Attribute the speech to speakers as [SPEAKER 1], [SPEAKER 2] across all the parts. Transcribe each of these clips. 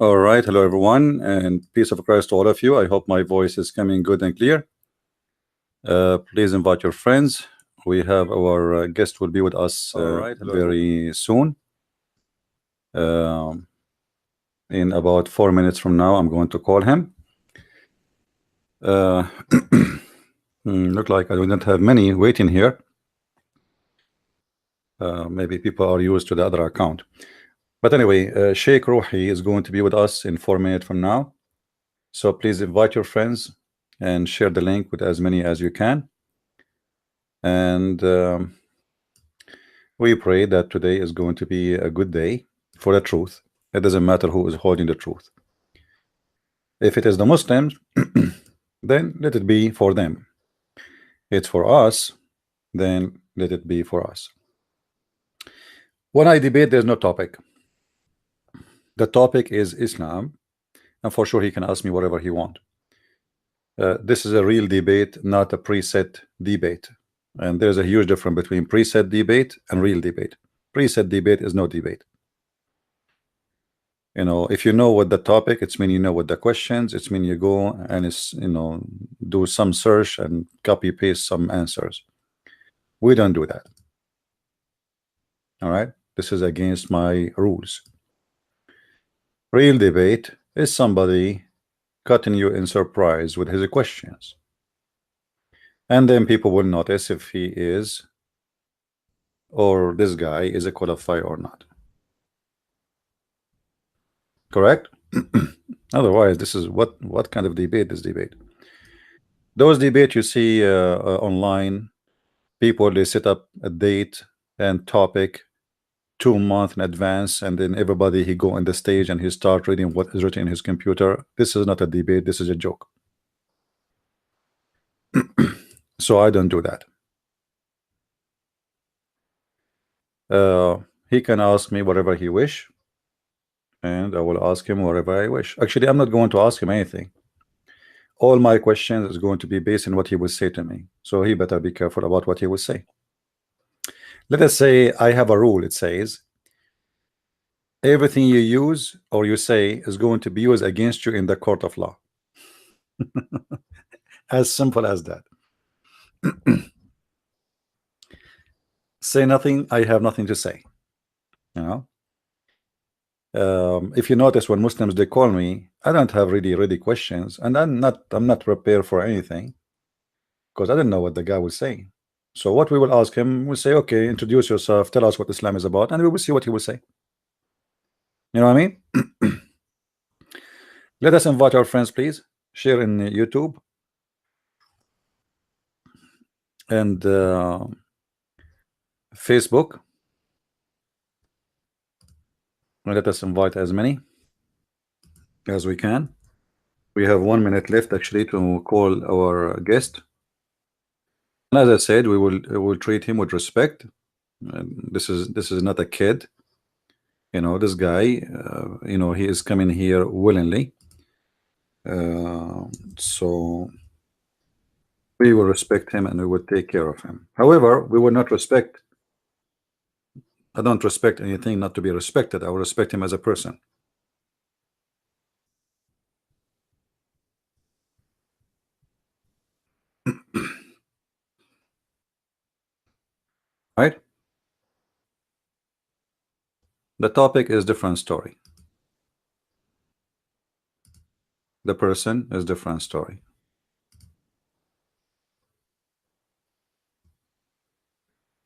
[SPEAKER 1] All right, hello everyone, and peace of Christ to all of you. I hope my voice is coming good and clear. Please invite your friends. We have our guest will be with us very soon. In about 4 minutes from now, I'm going to call him. Look like I do not have many waiting here. Maybe people are used to the other account. But anyway, Sheikh Rohi is going to be with us in 4 minutes from now. So please invite your friends and share the link with as many as you can. And we pray that today is going to be a good day for the truth. It doesn't matter who is holding the truth. If it is the Muslims, then let it be for them. It's for us, then let it be for us. When I debate, there's no topic. The topic is Islam, and for sure he can ask me whatever he wants. This is a real debate, not a preset debate. And there's a huge difference between preset debate and real debate. Preset debate is no debate. You know, if you know what the topic, it's mean you know what the questions, it's mean you go and it's, you know, do some search and copy paste some answers. We don't do that. All right, this is against my rules. Real debate is somebody cutting you in surprise with his questions, and then people will notice if he is or this guy is a qualifier or not. Correct? Otherwise, this is what kind of debate is debate? Those debate you see online, people they set up a date and topic 2 months in advance, and then everybody he go on the stage and he start reading what is written in his computer. This is not a debate, this is a joke. So I don't do that. He can ask me whatever he wish, and I will ask him whatever I wish. Actually, I'm not going to ask him anything. All my questions is going to be based on what he will say to me. So he better be careful about what he will say. Let us say I have a rule. It says everything you use or you say is going to be used against you in the court of law. As simple as that. Say nothing, I have nothing to say. You know, if you notice when Muslims they call me, I don't have really questions, and I'm not prepared for anything because I don't know what the guy will say. So what we will ask him, we'll say, okay, introduce yourself, tell us what Islam is about, and we will see what he will say. You know what I mean? Let us invite our friends, please. Share in YouTube and Facebook. Let us invite as many as we can. We have 1 minute left actually to call our guest. And as I said, we will treat him with respect. This is not a kid. You know, this guy, you know, he is coming here willingly. So we will respect him and we will take care of him. However, we will not respect. I don't respect anything not to be respected. I will respect him as a person. Right? The topic is different story. The person is different story.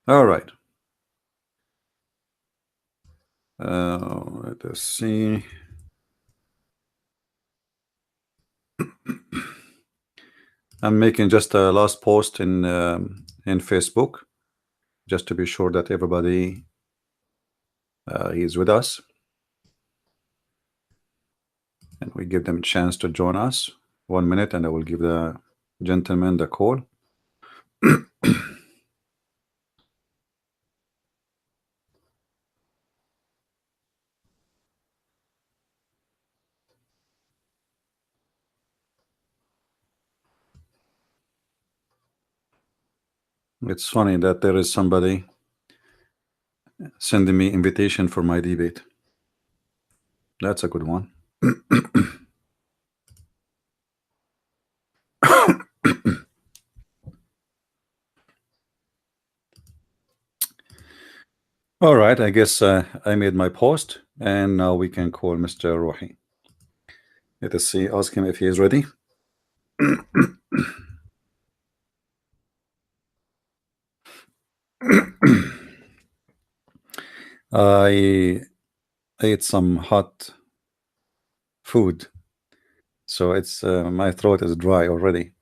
[SPEAKER 1] All right. Let us see. I'm making just a last post in Facebook, just to be sure that everybody is with us, and we give them a chance to join us. 1 minute, and I will give the gentleman the call. It's funny that there is somebody sending me invitation for my debate. That's a good one. All right, I guess I made my post, and now we can call Mr. Rohi. Let us see, ask him if he is ready. I ate some hot food, so it's my throat is dry already.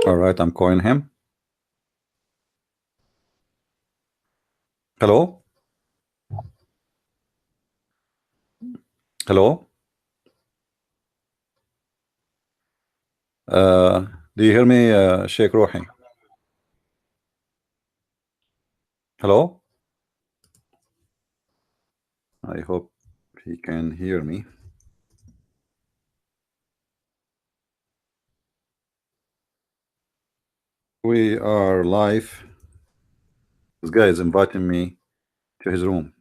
[SPEAKER 1] All right, I'm calling him. Hello? Hello? Uh, do you hear me, Sheikh Rohi? Hello? I hope he can hear me. We are live. This guy is inviting me to his room.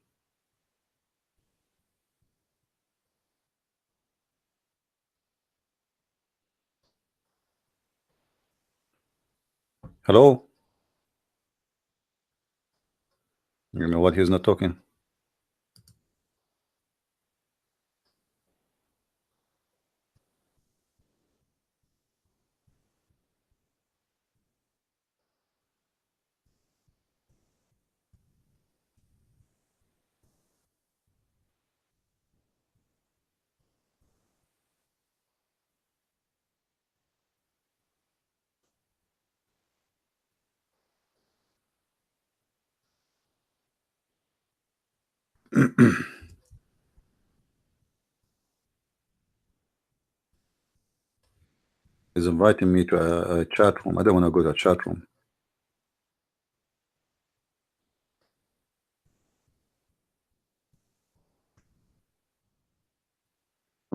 [SPEAKER 1] Hello? You know what? He's not talking. He's inviting me to a chat room. I don't want to go to a chat room.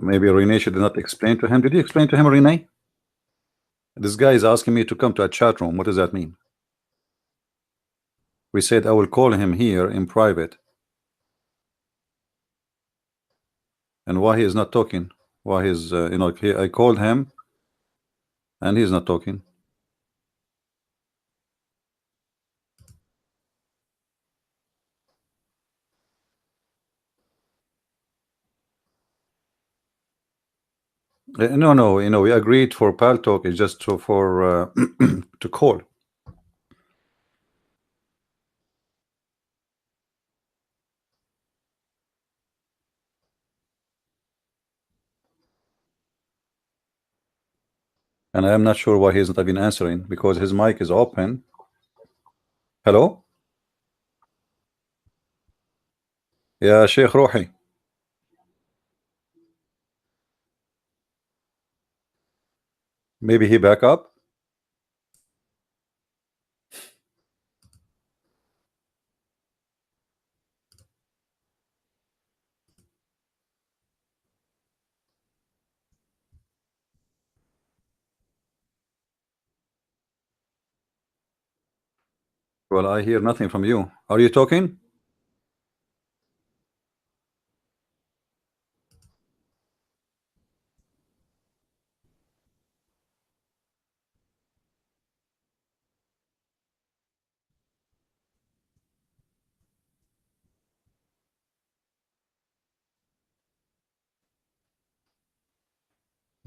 [SPEAKER 1] Maybe Renee should not explain to him. Did you explain to him, Renee? This guy is asking me to come to a chat room. What does that mean? We said I will call him here in private. And why he is not talking? Why he's, I called him and he's not talking. No, we agreed for Pal Talk. It's just for to call. And I am not sure why he's not even answering, because his mic is open. Hello? Yeah, Sheikh Rohi. Maybe he back up? Well, I hear nothing from you. Are you talking?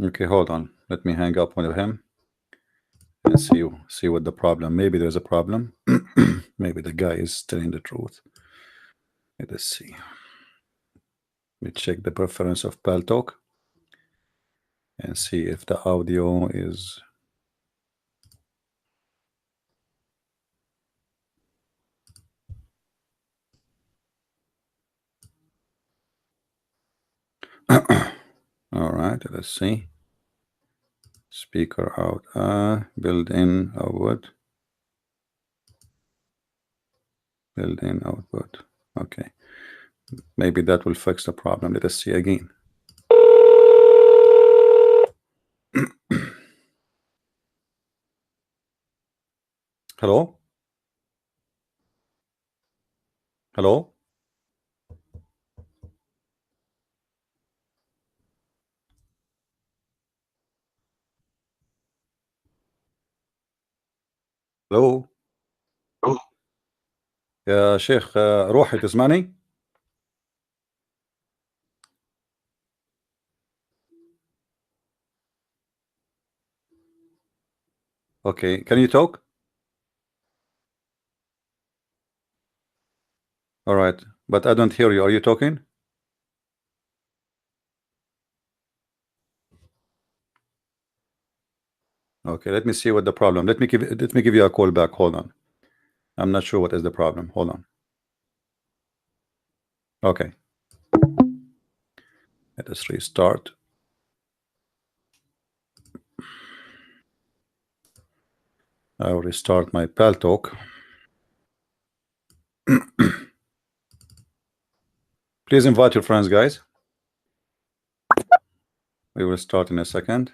[SPEAKER 1] Okay, hold on. Let me hang up with him and see what the problem. Maybe there's a problem. Maybe the guy is telling the truth. Let's see. Let me check the preference of Pal Talk and see if the audio is. All right, let's see. Speaker out. Built-in output. Built-in output. Okay. Maybe that will fix the problem. Let us see again. Hello? Hello? Hello. يا شيخ روحي تسمعني؟ Okay, can you talk? All right, but I don't hear you. Are you talking? Okay, let me see what the problem. Let me give you a call back. Hold on. I'm not sure what is the problem. Hold on. Okay. Let us restart. I'll restart my Pal Talk. Please invite your friends, guys. We will start in a second.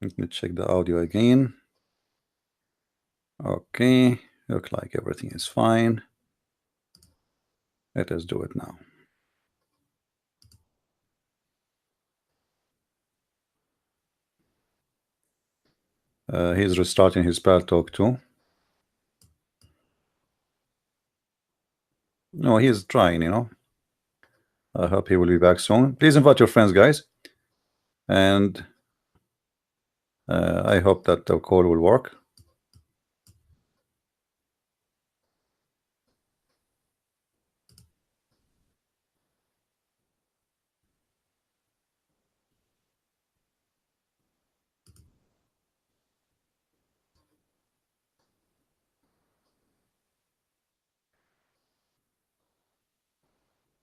[SPEAKER 1] Let me check the audio again. Okay, look like everything is fine. Let us do it now. He's restarting his Pal Talk too. No, he's trying, you know. I hope he will be back soon. Please invite your friends, guys. And I hope that the call will work.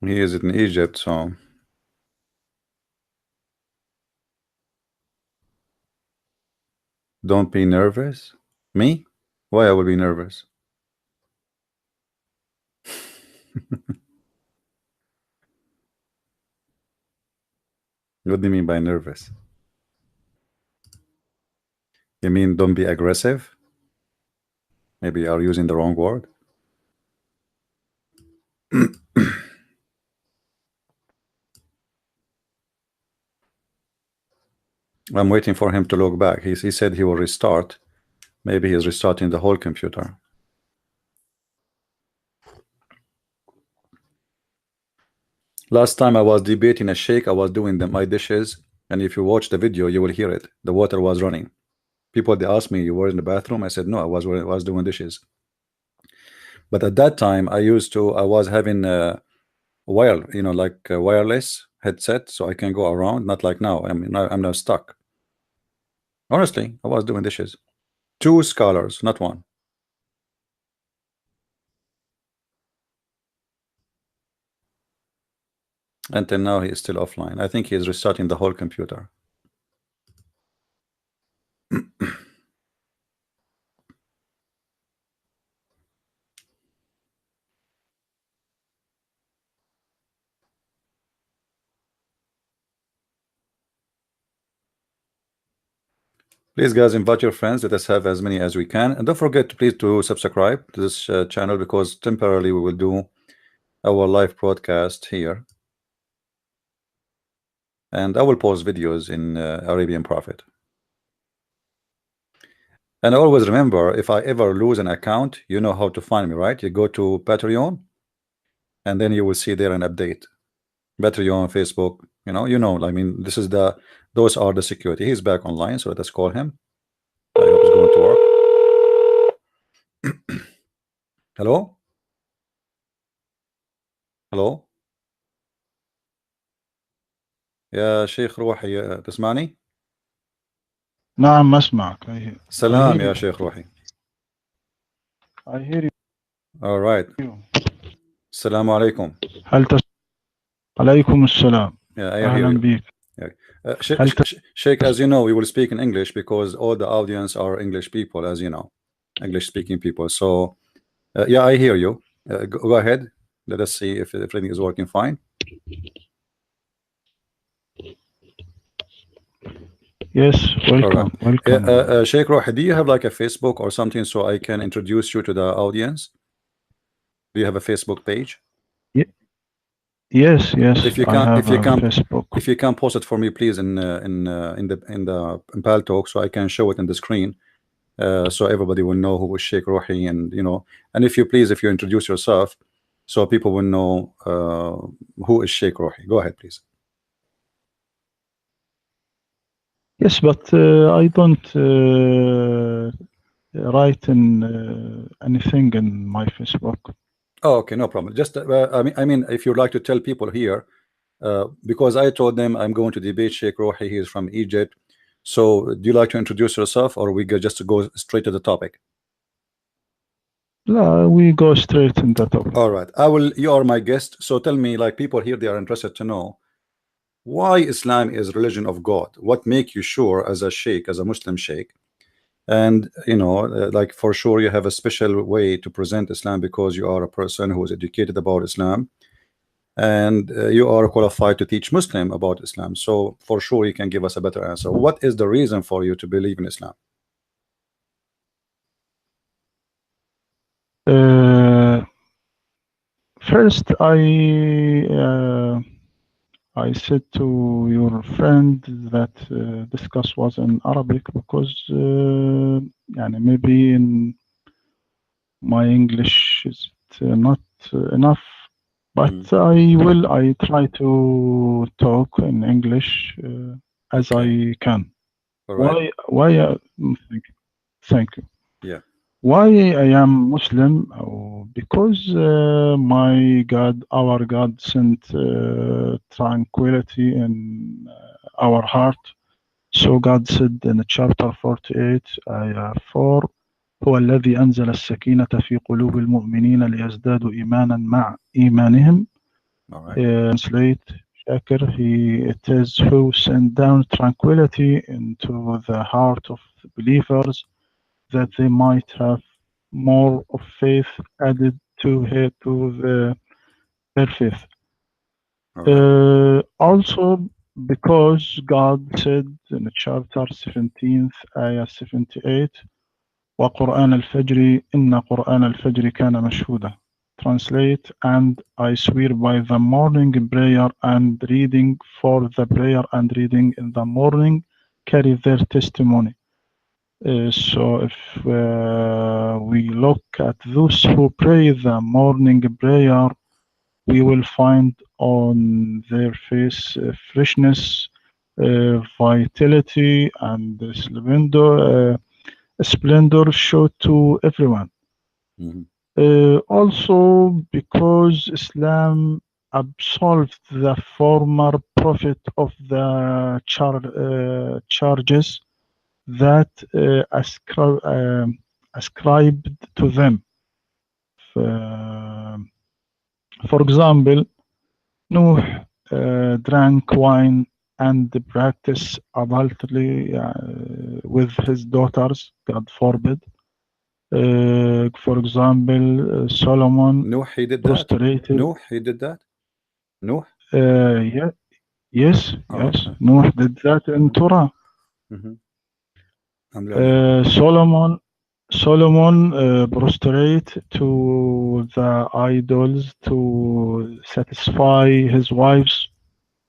[SPEAKER 1] He is in Egypt, so don't be nervous. Me? Why I will be nervous? What do you mean by nervous? You mean don't be aggressive? Maybe you are using the wrong word. I'm waiting for him to log back. He said he will restart. Maybe he's restarting the whole computer. Last time I was debating a Sheikh, I was doing my dishes, and if you watch the video, you will hear it. The water was running. People, they asked me, you were in the bathroom? I said, no, I was doing dishes. But at that time, I was having a like a wireless headset, so I can go around, not like now. I mean, I'm now stuck. Honestly, I was doing dishes. 2 scholars, not 1. Until now, he is still offline. I think he is restarting the whole computer. Please, guys, invite your friends. Let us have as many as we can. And don't forget to please to subscribe to this channel, because temporarily we will do our live broadcast here. And I will post videos in Arabian Prophet. And always remember, if I ever lose an account, you know how to find me, right? You go to Patreon, and then you will see there an update. Patreon, Facebook, you know. I mean, those are the security. He's back online, so let us call him. I hope it's going to work. Hello? Hello? يا شيخ روحي تسمعني؟
[SPEAKER 2] نعم أسمعك.
[SPEAKER 1] سلام يا شيخ روحي.
[SPEAKER 2] I hear you.
[SPEAKER 1] All right. السلام عليكم.
[SPEAKER 2] عليكم السلام.
[SPEAKER 1] Yeah, I hear you.
[SPEAKER 2] بك.
[SPEAKER 1] Sheikh, as you know, we will speak in English because all the audience are English people, as you know, English speaking people. So yeah, I hear you. Go ahead. Let us see if everything is working fine.
[SPEAKER 2] Yes, welcome.
[SPEAKER 1] Right.
[SPEAKER 2] Welcome.
[SPEAKER 1] Sheikh Rohi, do you have like a Facebook or something so I can introduce you to the audience? Do you have a Facebook page?
[SPEAKER 2] Yes,
[SPEAKER 1] If
[SPEAKER 2] yes,
[SPEAKER 1] you
[SPEAKER 2] I
[SPEAKER 1] can,
[SPEAKER 2] have a Facebook.
[SPEAKER 1] if you can post it for me, please, in Pal Talk, so I can show it in the screen, so everybody will know who is Sheikh Rohi, and and if you please, if you introduce yourself, so people will know who is Sheikh Rohi. Go ahead, please.
[SPEAKER 2] Yes, but I don't write in anything in my Facebook.
[SPEAKER 1] Oh, okay, no problem. Just I mean, if you'd like to tell people here, because I told them I'm going to debate Sheikh Rohi. He is from Egypt. So, do you like to introduce yourself, or we just go straight to the topic?
[SPEAKER 2] No, we go straight in the topic.
[SPEAKER 1] All right, I will. You are my guest, so tell me, like people here, they are interested to know why Islam is religion of God. What make you sure, as a sheikh, as a Muslim sheikh, and like for sure, you have a special way to present Islam because you are a person who is educated about Islam, and you are qualified to teach Muslim about Islam. So for sure, you can give us a better answer. What is the reason for you to believe in Islam?
[SPEAKER 2] First, I said to your friend that discuss was in Arabic because يعني maybe in my English is not enough, but I try to talk in English as
[SPEAKER 1] Okay.
[SPEAKER 2] I can.
[SPEAKER 1] All right.
[SPEAKER 2] Why thank you.
[SPEAKER 1] Yeah.
[SPEAKER 2] Why I am Muslim? Because my God, our God sent tranquility in our heart. So God said in chapter 48, ayah 4, هو الذي أنزل السكينة في قلوب المؤمنين ليزدادوا إيمانا مع إيمانهم.
[SPEAKER 1] All right.
[SPEAKER 2] Translate, Shakir, it is who sent down tranquility into the heart of the believers that they might have more of faith added to their faith.
[SPEAKER 1] All right.
[SPEAKER 2] Also, because God said in chapter 17, ayah 78, وَقُرْآنَ الْفَجْرِ إِنَّ قُرْآنَ الْفَجْرِ كَانَ مَشْهُودًا. Translate, and I swear by the morning prayer and reading, for the prayer and reading in the morning carry their testimony. So if we look at those who pray the morning prayer, we will find on their face freshness, vitality, and splendor show to everyone. Also, because Islam absolved the former prophet of the charges that ascribed to them. For example, Nuh drank wine and practiced adultery with his daughters, God forbid. For example, Solomon
[SPEAKER 1] Nuh, he did that.
[SPEAKER 2] prostrated.
[SPEAKER 1] Nuh, he did that. Nuh.
[SPEAKER 2] Yeah, yes,
[SPEAKER 1] Oh,
[SPEAKER 2] yes.
[SPEAKER 1] okay.
[SPEAKER 2] Nuh did that in Torah.
[SPEAKER 1] I'm learning.
[SPEAKER 2] Solomon prostrate to the idols to satisfy his wives,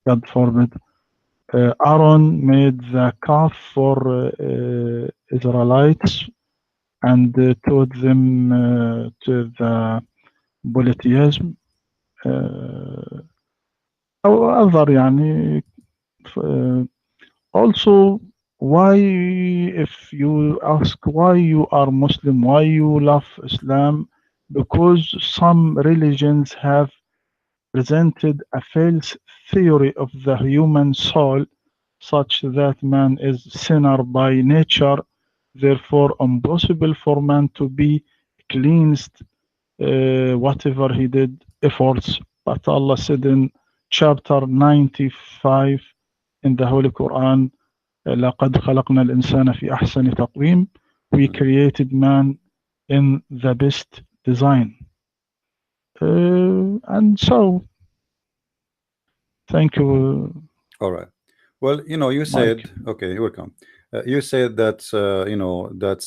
[SPEAKER 2] God forbid. Aaron made the calf for Israelites and taught them to the polytheism. أو other يعني also, why, if you ask why you are Muslim, why you love Islam, because some religions have presented a false theory of the human soul, such that man is sinner by nature, therefore impossible for man to be cleansed, whatever he did efforts. But Allah said in chapter 95 in the Holy Quran, لقد خلقنا الإنسان في أحسن تقويم. We created man in the best design. And so, thank you.
[SPEAKER 1] All right. Well, you said, okay, you're welcome. You said that,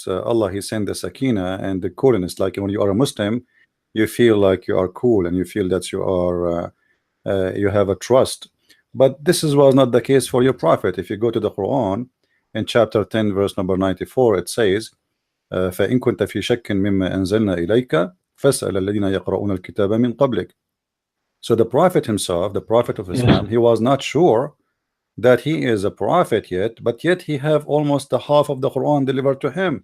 [SPEAKER 1] Allah, He sent the sakina and the coolness. Like when you are a Muslim, you feel like you are cool and you feel that you are you have a trust. But was not the case for your prophet. If you go to the Quran in chapter 10 verse number 94, it says فإن كنت في شك مما أنزلنا إليك فاسأل الذين يقرؤون الكتاب من قبلك. So the prophet himself, the prophet of
[SPEAKER 2] Yes.
[SPEAKER 1] Islam, he was not sure that he is a prophet yet, but yet he have almost the half of the Quran delivered to him.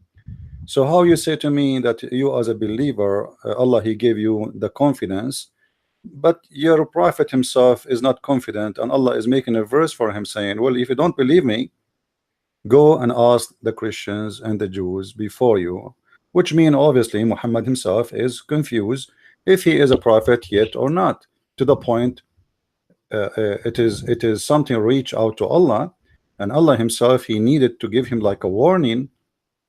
[SPEAKER 1] So how you say to me that you as a believer, Allah he gave you the confidence, but your prophet himself is not confident, and Allah is making a verse for him saying, well, if you don't believe me, go and ask the Christians and the Jews before you, which mean obviously Muhammad himself is confused if he is a prophet yet or not, to the point it is something reach out to Allah, and Allah himself he needed to give him like a warning,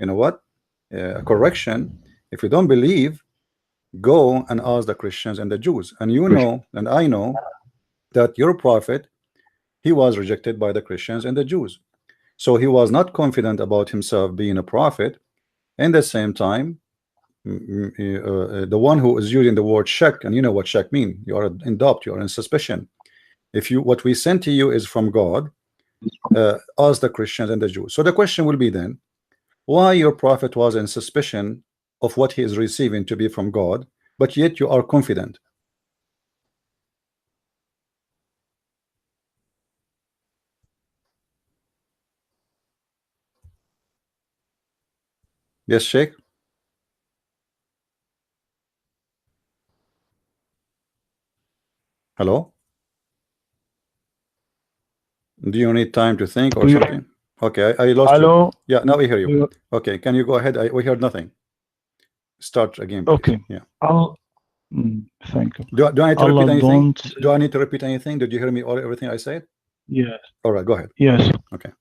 [SPEAKER 1] you know what, a correction. If you don't believe, go and ask the Christians and the Jews. And you know, and I know that your prophet, he was rejected by the Christians and the Jews. So he was not confident about himself being a prophet. And at the same time, the one who is using the word shak, and you know what shak mean, you are in doubt, you are in suspicion. If you, what we sent to you is from God, ask the Christians and the Jews. So the question will be then, why your prophet was in suspicion of what he is receiving to be from God, but yet you are confident? Yes, Sheikh. Hello. Do you need time to think or something? Okay, I lost you.
[SPEAKER 2] Hello.
[SPEAKER 1] Yeah, now we hear you. Okay, can you go ahead? We heard nothing. Start again, please.
[SPEAKER 2] Okay.
[SPEAKER 1] Yeah.
[SPEAKER 2] Thank you.
[SPEAKER 1] Do I need to
[SPEAKER 2] Allah
[SPEAKER 1] repeat anything?
[SPEAKER 2] don't.
[SPEAKER 1] Do I need to repeat anything? Did you hear me or everything I said?
[SPEAKER 2] Yes.
[SPEAKER 1] All right, go ahead.
[SPEAKER 2] Yes.
[SPEAKER 1] Okay.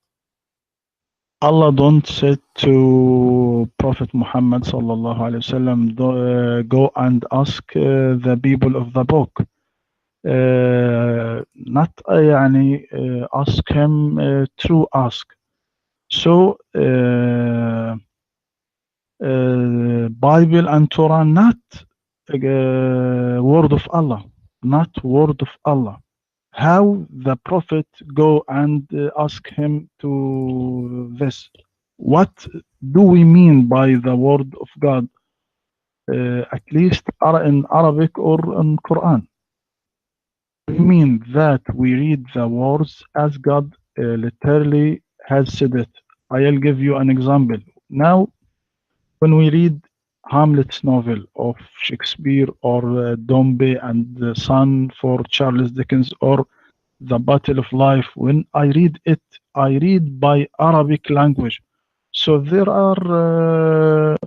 [SPEAKER 2] Allah don't say to Prophet Muhammad sallallahu alaihi wasallam, go and ask the people of the book. Not يعني ask him to ask. So Bible and Torah not word of Allah, not word of Allah. How the prophet go and ask him to this? What do we mean by the word of God? At least in Arabic or in Quran. We mean that we read the words as God literally has said it. I'll give you an example. Now, when we read Hamlet's novel of Shakespeare or Dombey and the Son for Charles Dickens or The Battle of Life, when I read it, I read by Arabic language. So there are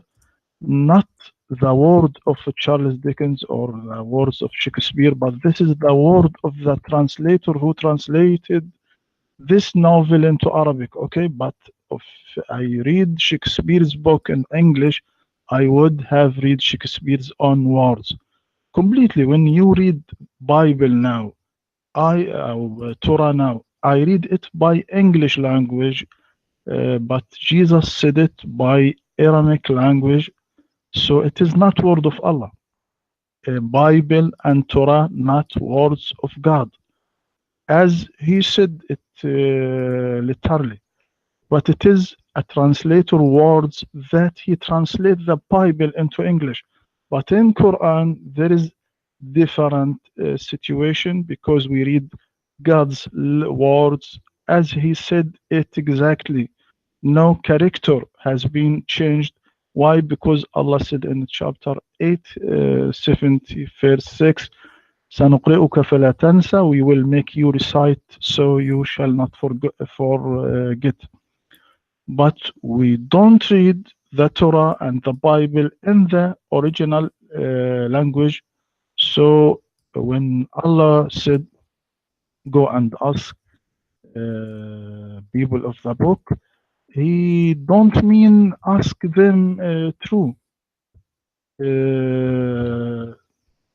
[SPEAKER 2] not the word of Charles Dickens or the words of Shakespeare, but this is the word of the translator who translated this novel into Arabic. Okay, but if I read Shakespeare's book in English, I would have read Shakespeare's own words completely. When you read Bible now, Torah now, I read it by English language, but Jesus said it by Aramaic language. So it is not word of Allah. Bible and Torah not words of God, as he said it literally, but it is a translator words that he translate the Bible into English. But in Quran there is different situation, because we read God's words as he said it exactly. No character has been changed. Why? Because Allah said in chapter 8, 70, verse 6, سَنُقْرِئُكَ فَلَا تَنْسَى, we will make you recite so you shall not forget. But we don't read the Torah and the Bible in the original language. So when Allah said, go and ask people of the book, he don't mean ask them true. Do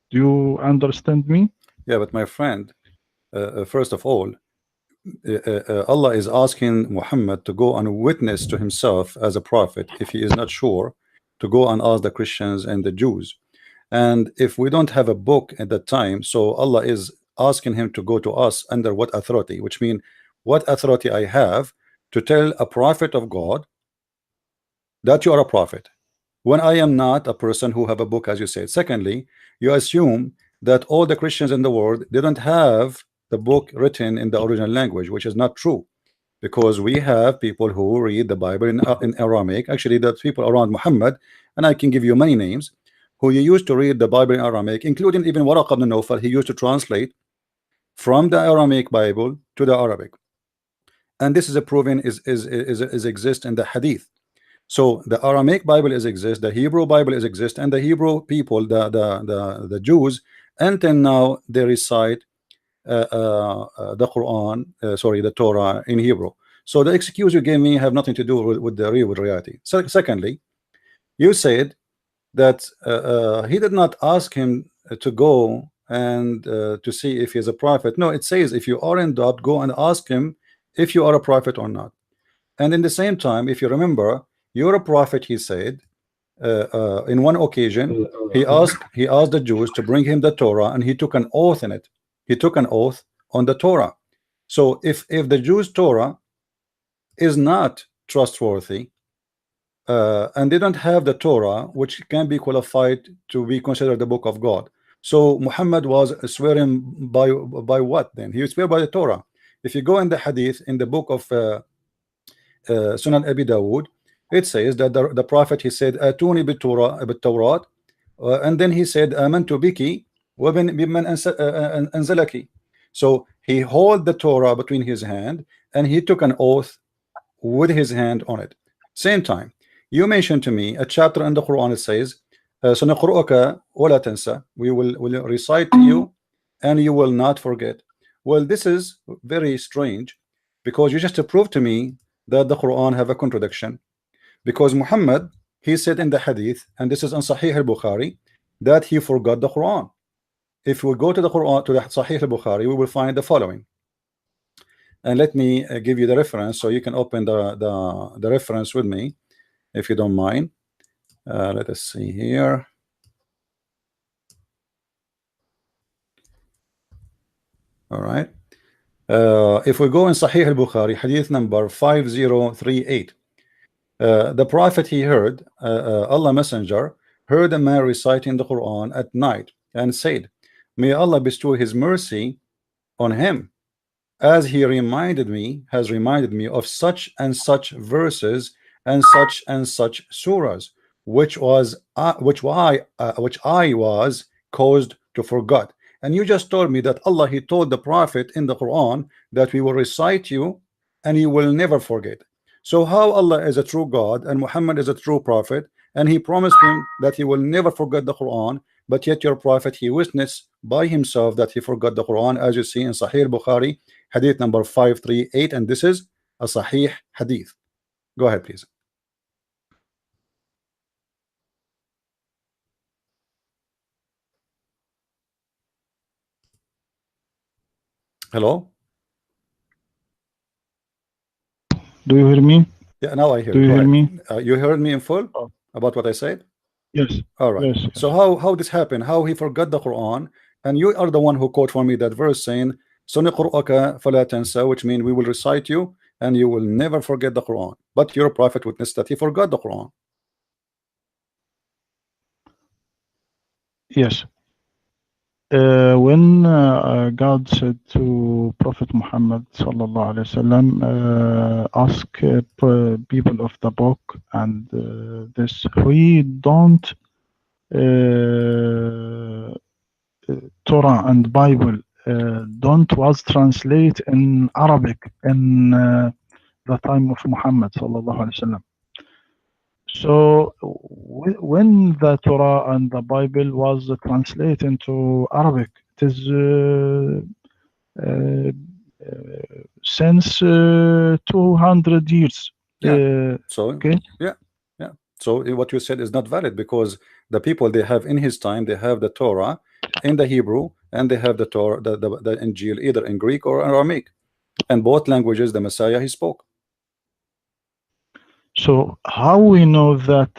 [SPEAKER 2] you understand me?
[SPEAKER 1] Yeah, but my friend, first of all, Allah is asking Muhammad to go and witness to himself as a prophet if he is not sure, to go and ask the Christians and the Jews. And if we don't have a book at that time, so Allah is asking him to go to us under what authority? Which means, what authority I have to tell a prophet of God that you are a prophet when I am not a person who have a book, as you said? Secondly, you assume that all the Christians in the world didn't have the book written in the original language, which is not true, because we have people who read the Bible in Aramaic. Actually, the people around Muhammad, and I can give you many names, who used to read the Bible in Aramaic, including even Waraq ibn Nawfal. He used to translate from the Aramaic Bible to the Arabic, and this is a proven is exist in the Hadith. So the Aramaic Bible is exist, the Hebrew Bible is exist, and the Hebrew people, the Jews, until now they recite the Quran, sorry, the Torah in Hebrew. So the excuse you gave me have nothing to do with the real reality. So secondly, you said that he did not ask him to go and to see if he's a prophet. No, it says if you are in doubt, go and ask him if you are a prophet or not. And in the same time, if you remember, you're a prophet, he said. In one occasion, he asked the Jews to bring him the Torah, and he took an oath in it. He took an oath on the Torah. So if the Jews' Torah is not trustworthy, and they don't have the Torah, which can be qualified to be considered the book of God, so Muhammad was swearing by what? Then he swear by the Torah. If you go in the Hadith in the book of Sunan Abi Dawud, it says that the prophet, he said atuni bit-Tawrat, and then he said amantu biki wa biman anzalaki. So he held the Torah between his hand and he took an oath with his hand on it. Same time, you mentioned to me a chapter in the Quran. It says sanaqra'uka wa la tansa, we will recite to you and you will not forget. Well, this is very strange, because you just proved to me that the Quran have a contradiction, because Muhammad, he said in the Hadith, and this is in Sahih al-Bukhari, that he forgot the Quran. If we go to the Quran, to the Sahih al-Bukhari, we will find the following. And let me give you the reference so you can open the reference with me, if you don't mind. Let us see here. All right. If we go in Sahih al-Bukhari, hadith number 5038, the prophet, he heard Allah Messenger heard a man reciting the Quran at night and said, may Allah bestow his mercy on him, as he has reminded me of such and such verses and such surahs, which I was caused to forget. And you just told me that Allah, he told the prophet in the Quran that we will recite you and you will never forget. So how Allah is a true God and Muhammad is a true prophet, and he promised him that he will never forget the Quran, but yet your prophet, he witnessed by himself that he forgot the Quran, as you see in Sahih Bukhari, hadith number 538, and this is a Sahih hadith. Go ahead, please. Hello?
[SPEAKER 2] Do you hear me?
[SPEAKER 1] Yeah, now I hear.
[SPEAKER 2] Do you hear me?
[SPEAKER 1] You heard me in full about what I said?
[SPEAKER 2] Yes.
[SPEAKER 1] All right.
[SPEAKER 2] Yes.
[SPEAKER 1] So how this happened? How he forgot the Quran, and you are the one who quote for me that verse saying, "Suniqru'aka fala tansa," which means we will recite you and you will never forget the Quran. But your prophet witnessed that he forgot the Quran.
[SPEAKER 2] Yes. When God said to Prophet Muhammad sallallahu alaihi wasallam, ask people of the book and this, we don't Torah and Bible don't was translate in Arabic in the time of Muhammad sallallahu alaihi wasallam. So when the Torah and the Bible was translated into Arabic, it is since 200 years.
[SPEAKER 1] Yeah. So
[SPEAKER 2] okay.
[SPEAKER 1] Yeah. So what you said is not valid, because the people they have in his time, they have the Torah in the Hebrew and they have the Torah, the Injil, either in Greek or Aramaic, and both languages the Messiah he spoke.
[SPEAKER 2] So how we know that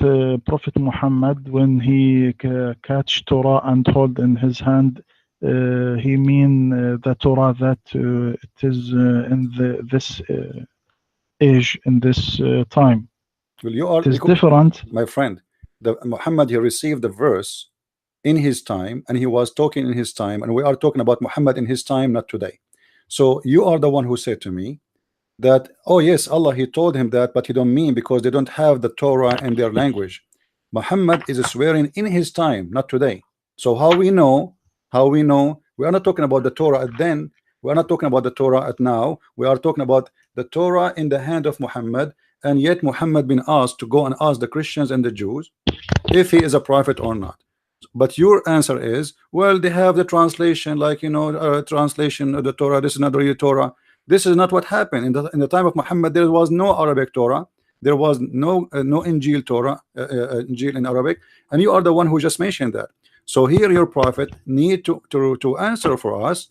[SPEAKER 2] Prophet Muhammad, when he catch Torah and hold in his hand, he mean the Torah that it is in this age, in this time.
[SPEAKER 1] Well, you are,
[SPEAKER 2] It is different.
[SPEAKER 1] my friend. The Muhammad, he received the verse in his time, and he was talking in his time, and we are talking about Muhammad in his time, not today. So you are the one who said to me that, oh yes, Allah, he told him that, but he don't mean because they don't have the Torah in their language. Muhammad is swearing in his time, not today. So how we know, we are not talking about the Torah at then, we are not talking about the Torah at now, we are talking about the Torah in the hand of Muhammad. And yet Muhammad been asked to go and ask the Christians and the Jews if he is a prophet or not. But your answer is, well, they have the translation, like, you know, translation of the Torah. This is not really Torah. This is not what happened in the time of Muhammad. There was no Arabic Torah. There was no Injil Torah, Injil in Arabic, and you are the one who just mentioned that. So here your prophet need to answer for us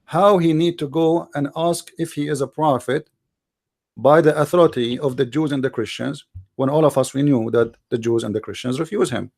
[SPEAKER 1] how he need to go and ask if he is a prophet by the authority of the Jews and the Christians, when all of us we knew that the Jews and the Christians refuse him.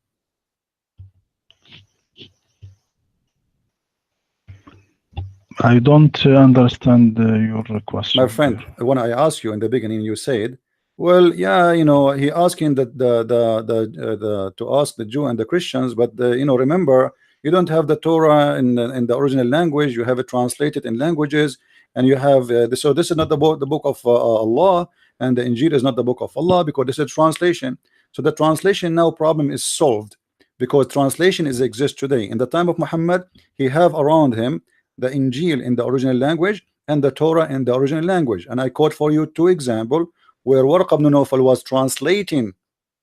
[SPEAKER 2] I don't understand your question.
[SPEAKER 1] My friend, when I asked you in the beginning, you said, well, yeah, you know, he asking that the to ask the Jew and the Christians, but you know, remember, you don't have the Torah in the original language. You have it translated in languages, and you have so this is not the book of Allah, and the Injil is not the book of Allah, because this is translation. So the translation now problem is solved, because translation is exists today. In the time of Muhammad, he have around him the Injil in the original language and the Torah in the original language. And I quote for you two examples where Waraq ibn Nawfal was translating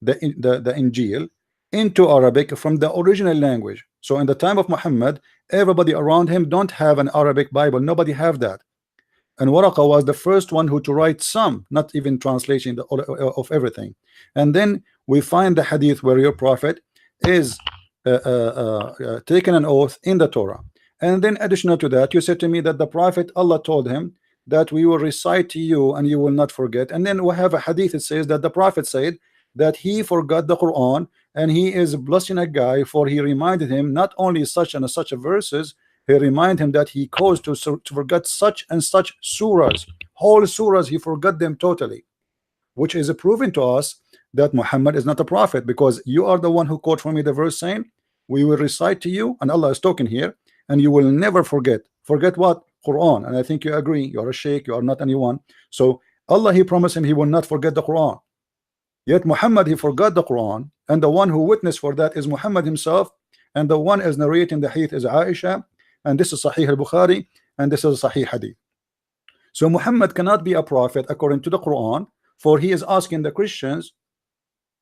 [SPEAKER 1] the Injil into Arabic from the original language. So in the time of Muhammad, everybody around him don't have an Arabic Bible. Nobody have that. And Waraqa was the first one who to write some, not even translation of everything. And then we find the hadith where your prophet is taken an oath in the Torah. And then additional to that, you said to me that the prophet, Allah told him that we will recite to you and you will not forget. And then we have a hadith that says that the prophet said that he forgot the Quran, and he is blessing a guy, for he reminded him not only such and such verses, he reminded him that he caused to forget such and such surahs, whole surahs, he forgot them totally, which is proving to us that Muhammad is not a prophet, because you are the one who quote for me the verse saying we will recite to you, and Allah is talking here, and you will never forget. Forget what? Quran. And I think you agree, you are a sheikh, you are not anyone. So Allah, he promised him he will not forget the Quran. Yet Muhammad, he forgot the Quran, and the one who witnessed for that is Muhammad himself, and the one is narrating the hadith is Aisha, and this is Sahih al-Bukhari, and this is Sahih hadith. So Muhammad cannot be a prophet according to the Quran, for he is asking the Christians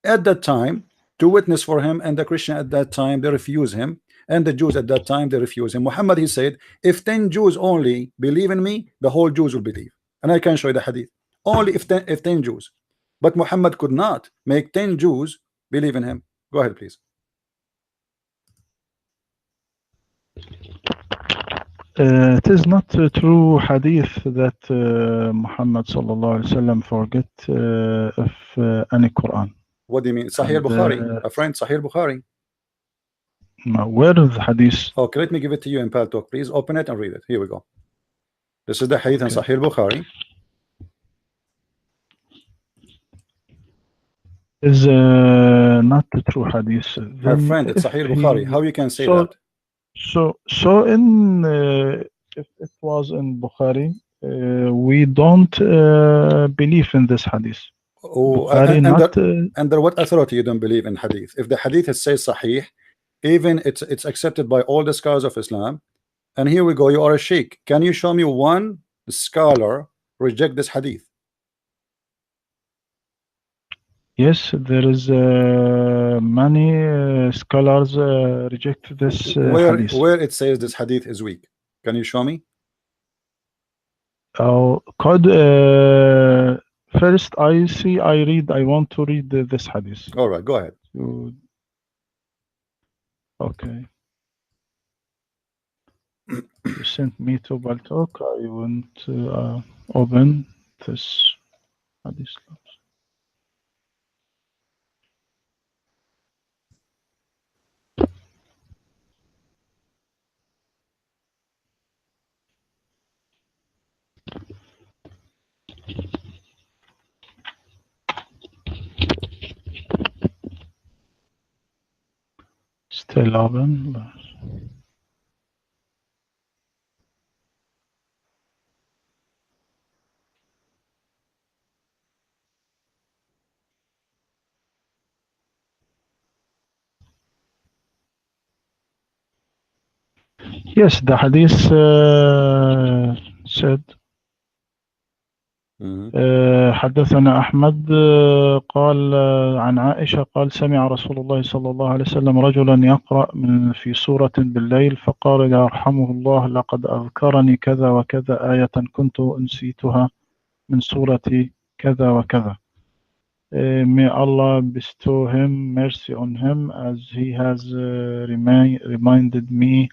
[SPEAKER 1] at that time to witness for him, and the Christian at that time they refuse him, and the Jews at that time they refuse him. Muhammad, he said, if 10 Jews only believe in me, the whole Jews will believe. And I can show you the hadith. Only if 10 Jews. But Muhammad could not make 10 Jews believe in him. Go ahead, please.
[SPEAKER 2] It is not a true hadith that Muhammad sallallahu alaihi wasallam forget of any Quran.
[SPEAKER 1] What do you mean? Sahih al-Bukhari, a friend, Sahih al-Bukhari.
[SPEAKER 2] Where is the hadith?
[SPEAKER 1] Okay, let me give it to you in Paltalk. Please open it and read it. Here we go. This is the hadith in Sahih al-Bukhari.
[SPEAKER 2] Is not the true hadith.
[SPEAKER 1] My friend, it's Sahih al-Bukhari. How you can say that?
[SPEAKER 2] So in if it was in Bukhari, we don't believe in this hadith.
[SPEAKER 1] Oh, under what authority you don't believe in hadith? If the hadith says Sahih, even it's accepted by all the scholars of Islam. And here we go, you are a sheikh. Can you show me one scholar reject this hadith?
[SPEAKER 2] Yes, there is many scholars reject this hadith.
[SPEAKER 1] Where it says this hadith is weak. Can you show me?
[SPEAKER 2] First I want to read this hadith.
[SPEAKER 1] All right, go ahead.
[SPEAKER 2] Okay. You sent me to Baltalk. I want to open this hadith. Still open. Yes, the hadith said حدثنا أحمد قال عن عائشة قال سمع رسول الله صلى الله عليه وسلم رجلا يقرأ في سورة بالليل فقال يرحمه الله لقد أذكرني كذا وكذا آية كنت أنسيتها من سورة كذا وكذا. May Allah bestow him mercy on him as he has reminded me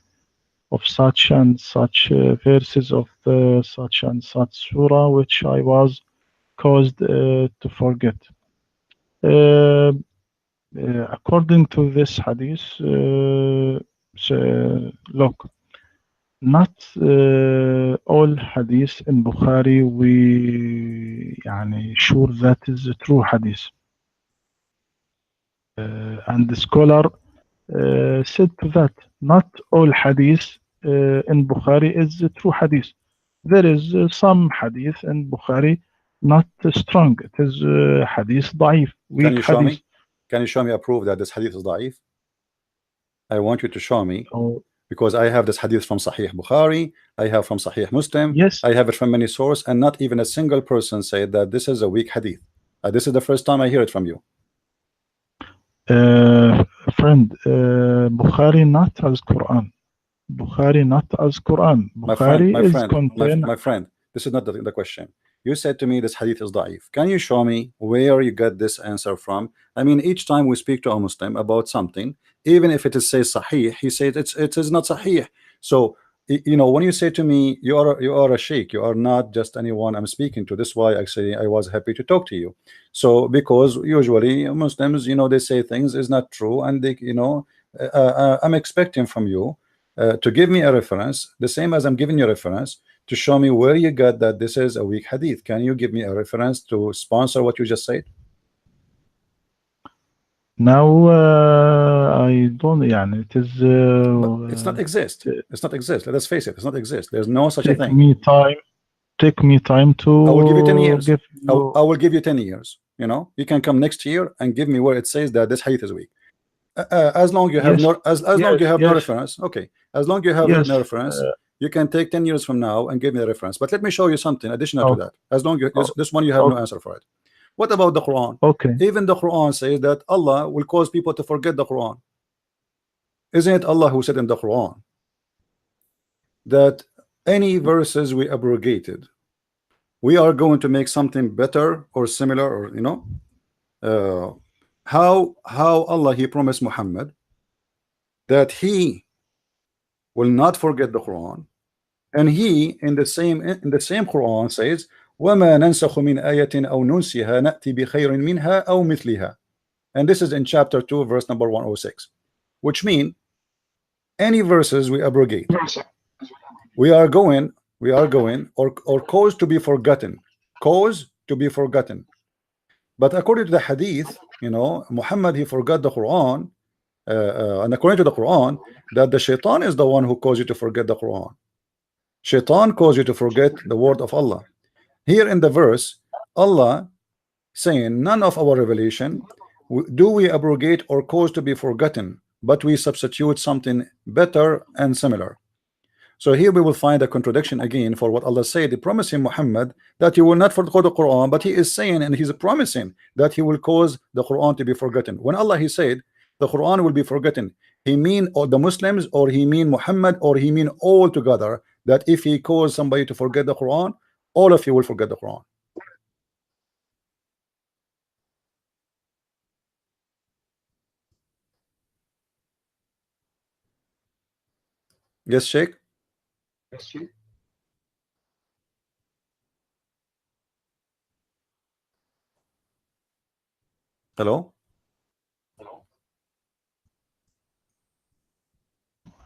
[SPEAKER 2] of such and such verses of such and such surah which I was caused to forget. According to this hadith, look, not all hadith in Bukhari we sure that is a true hadith. And the scholar said to that not all hadith in Bukhari is a true hadith. There is some hadith in Bukhari not strong. It is hadith ضعيف, weak hadith.
[SPEAKER 1] Can you show me a proof that this hadith is ضعيف? I want you to show me, because I have this hadith from Sahih Bukhari, I have from Sahih Muslim,
[SPEAKER 2] yes,
[SPEAKER 1] I have it from many sources, and not even a single person said that this is a weak hadith. This is the first time I hear it from you.
[SPEAKER 2] Friend, Bukhari not as Quran. Bukhari not as Quran. Bukhari
[SPEAKER 1] my friend, this is not the question. You said to me this hadith is da'if. Can you show me where you got this answer from? I mean, each time we speak to a Muslim about something, even if it is says sahih, he said it is not sahih. So you know, when you say to me you are a sheikh, you are not just anyone I'm speaking to. This is why actually I was happy to talk to you. So because usually Muslims, you know, they say things is not true, and they, you know, I'm expecting from you to give me a reference, the same as I'm giving you a reference, to show me where you got that this is a weak hadith. Can you give me a reference to sponsor what you just said?
[SPEAKER 2] Now I don't. It is.
[SPEAKER 1] It's not exist. It's not exist. Let us face it. It's not exist. There's no such a thing.
[SPEAKER 2] Take me time to.
[SPEAKER 1] I will give you 10 years. I will give you 10 years. You know, you can come next year and give me where it says that this hadith is weak. As long you have no, as long you have no reference. Okay. As long you have no reference. You can take 10 years from now and give me a reference. But let me show you something additional to that. As long you this one you have no answer for it. What about the Quran?
[SPEAKER 2] Okay.
[SPEAKER 1] Even the Quran says that Allah will cause people to forget the Quran. Isn't it Allah who said in the Quran that any verses we abrogated, we are going to make something better or similar, or you know, how Allah he promised Muhammad that he will not forget the Quran, and he in the same Quran says وَمَا نَنْسَخُ مِنْ آيَةٍ أَوْ نُنْسِهَا نَأْتِ بِخَيْرٍ مِنْهَا أَوْ مِثْلِهَا. And this is in chapter 2 verse number 106, which mean any verses we abrogate, we are going or cause to be forgotten, but according to the hadith, you know, Muhammad he forgot the Quran, and according to the Quran that the shaitan is the one who caused you to forget the Quran. Shaitan caused you to forget the word of Allah. Here in the verse, Allah saying none of our revelation do we abrogate or cause to be forgotten, but we substitute something better and similar. So here we will find a contradiction again for what Allah said. He promised him Muhammad that he will not forget the Quran, but he is saying and he's promising that he will cause the Quran to be forgotten. When Allah he said the Quran will be forgotten, he mean or the Muslims, or he mean Muhammad, or he mean all together, that if he caused somebody to forget the Quran, all of you will forget the Quran. Yes, Sheikh. Hello.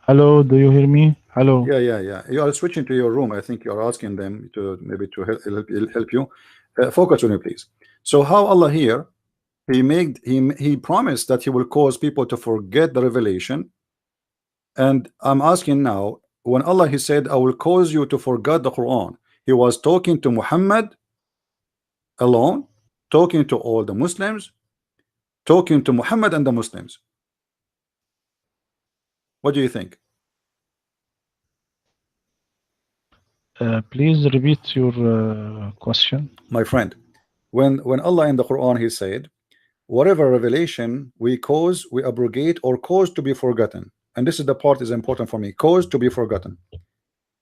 [SPEAKER 2] Hello, do you hear me? Hello.
[SPEAKER 1] Yeah. You are switching to your room. I think you are asking them to maybe to help you. Focus on it, please. So how Allah here, he promised that he will cause people to forget the revelation. And I'm asking now, when Allah he said, I will cause you to forget the Quran, he was talking to Muhammad alone, talking to all the Muslims, talking to Muhammad and the Muslims. What do you think?
[SPEAKER 2] Please repeat your question.
[SPEAKER 1] My friend, when Allah in the Quran he said, whatever revelation we cause, we abrogate or cause to be forgotten. And this is the part is important for me, cause to be forgotten.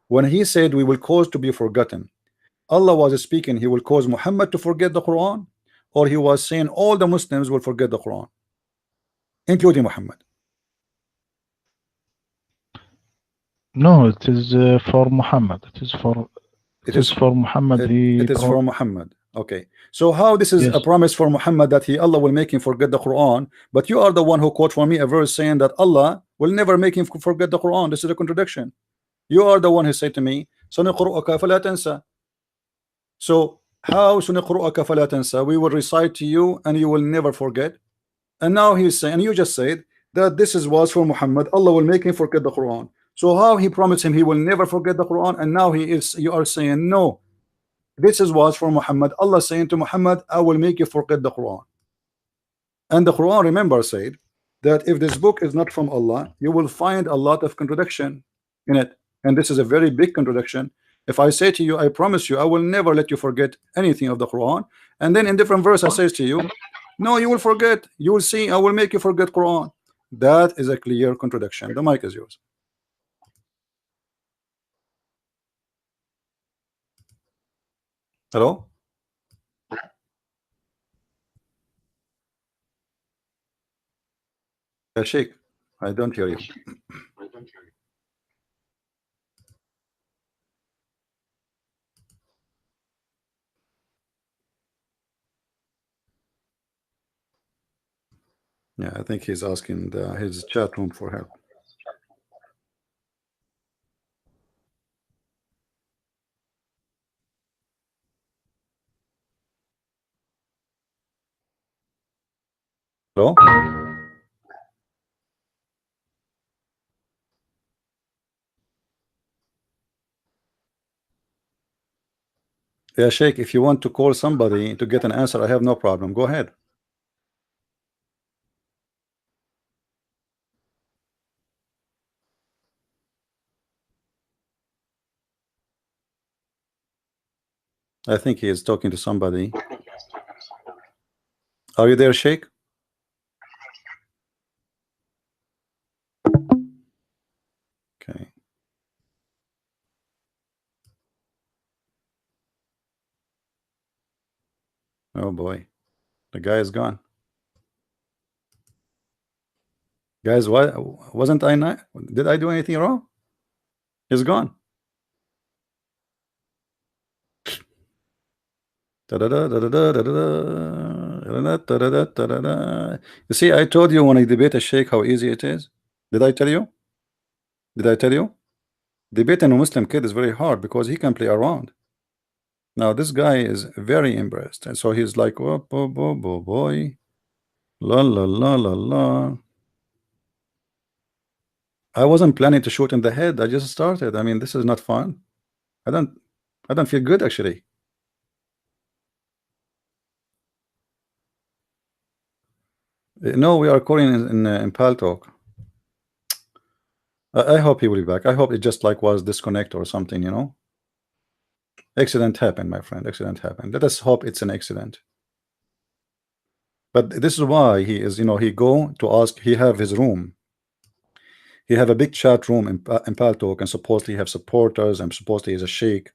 [SPEAKER 1] When he said we will cause to be forgotten, Allah was speaking he will cause Muhammad to forget the Quran, or he was saying all the Muslims will forget the Quran, including Muhammad?
[SPEAKER 2] No, it is for Muhammad.
[SPEAKER 1] It
[SPEAKER 2] It is
[SPEAKER 1] is
[SPEAKER 2] for Muhammad.
[SPEAKER 1] it is for Muhammad. Okay, so how this is a
[SPEAKER 2] Yes.
[SPEAKER 1] promise for Muhammad that Allah will make him forget the Quran, but you are the one who quote for me a verse saying that Allah will never make him forget the Quran. This is a contradiction. You are the one who said to me, سنقرؤك فلا تنسى. So how سنقرؤك فلا تنسى? We will recite to you and you will never forget. And now he's saying, and you just said that this is was for Muhammad, Allah will make him forget the Quran. So how he promised him he will never forget the Quran, and now you are saying no, this is was for Muhammad. Allah saying to Muhammad, I will make you forget the Quran. And the Quran, remember, said that if this book is not from Allah, you will find a lot of contradiction in it. And this is a very big contradiction. If I say to you, I promise you, I will never let you forget anything of the Quran, and then in different verse I says to you, no, you will forget. You will see, I will make you forget Quran. That is a clear contradiction. The mic is yours. Hello? Sheikh, I don't hear you. Yeah, I think he's asking his chat room for help. Hello? Yeah, Sheikh, if you want to call somebody to get an answer, I have no problem. Go ahead. I think he is talking to somebody. Are you there, Sheikh? Okay. Oh boy, the guy is gone. Guys, why wasn't I not? Did I do anything wrong? He's gone. Da-da-da, da-da-da, da-da-da, da-da-da, da-da-da. You see, I told you when I debate a Sheikh how easy it is. Did I tell you? Did I tell you? Debating a Muslim kid is very hard because he can play around. Now this guy is very embarrassed, and so he's like, oh, boy, la la la la la. I wasn't planning to shoot in the head. I just started. I mean, this is not fun. I don't I don't feel good actually. No, we are calling in Pal Talk. I hope he will be back. I hope it just like was disconnect or something, you know. Accident happened, my friend. Accident happened. Let us hope it's an accident. But this is why he is, you know, he go to ask. He have his room. He have a big chat room in Pal Talk, and supposedly have supporters, and supposedly he's a sheikh.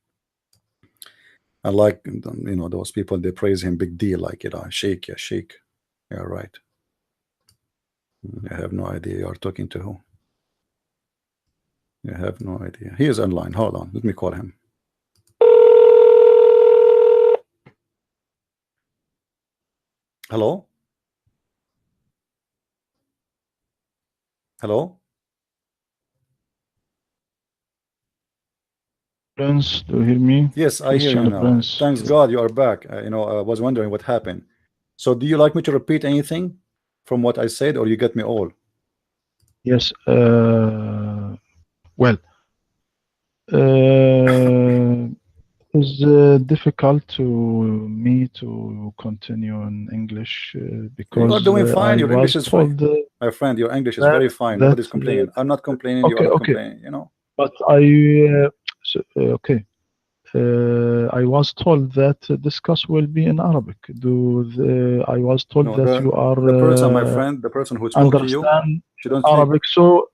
[SPEAKER 1] And like, you know, those people, they praise him big deal, like, you know, sheikh, yeah, sheikh. Yeah, right. I have no idea you are talking to who. I have no idea. He is online. Hold on. Let me call him. Hello? Hello?
[SPEAKER 2] Prince, do you hear me?
[SPEAKER 1] Yes, I hear you
[SPEAKER 2] Christian
[SPEAKER 1] now.
[SPEAKER 2] Prince.
[SPEAKER 1] Thanks God you are back. I was wondering what happened. So do you like me to repeat anything from what I said, or you get me all?
[SPEAKER 2] Yes. Well, uh, it's difficult to me to continue in English
[SPEAKER 1] You are
[SPEAKER 2] because
[SPEAKER 1] doing fine.
[SPEAKER 2] I
[SPEAKER 1] Your English
[SPEAKER 2] was
[SPEAKER 1] is fine.
[SPEAKER 2] told
[SPEAKER 1] My friend, your English is
[SPEAKER 2] that
[SPEAKER 1] very fine.
[SPEAKER 2] that
[SPEAKER 1] Nobody's complaining. I'm not complaining. You are
[SPEAKER 2] okay,
[SPEAKER 1] not
[SPEAKER 2] okay,
[SPEAKER 1] complaining.
[SPEAKER 2] but okay. I was told that discuss will be in Arabic. I was told
[SPEAKER 1] No,
[SPEAKER 2] that you are
[SPEAKER 1] the person, my friend, the person who spoke to you,
[SPEAKER 2] understand
[SPEAKER 1] she don't speak.
[SPEAKER 2] Arabic. So,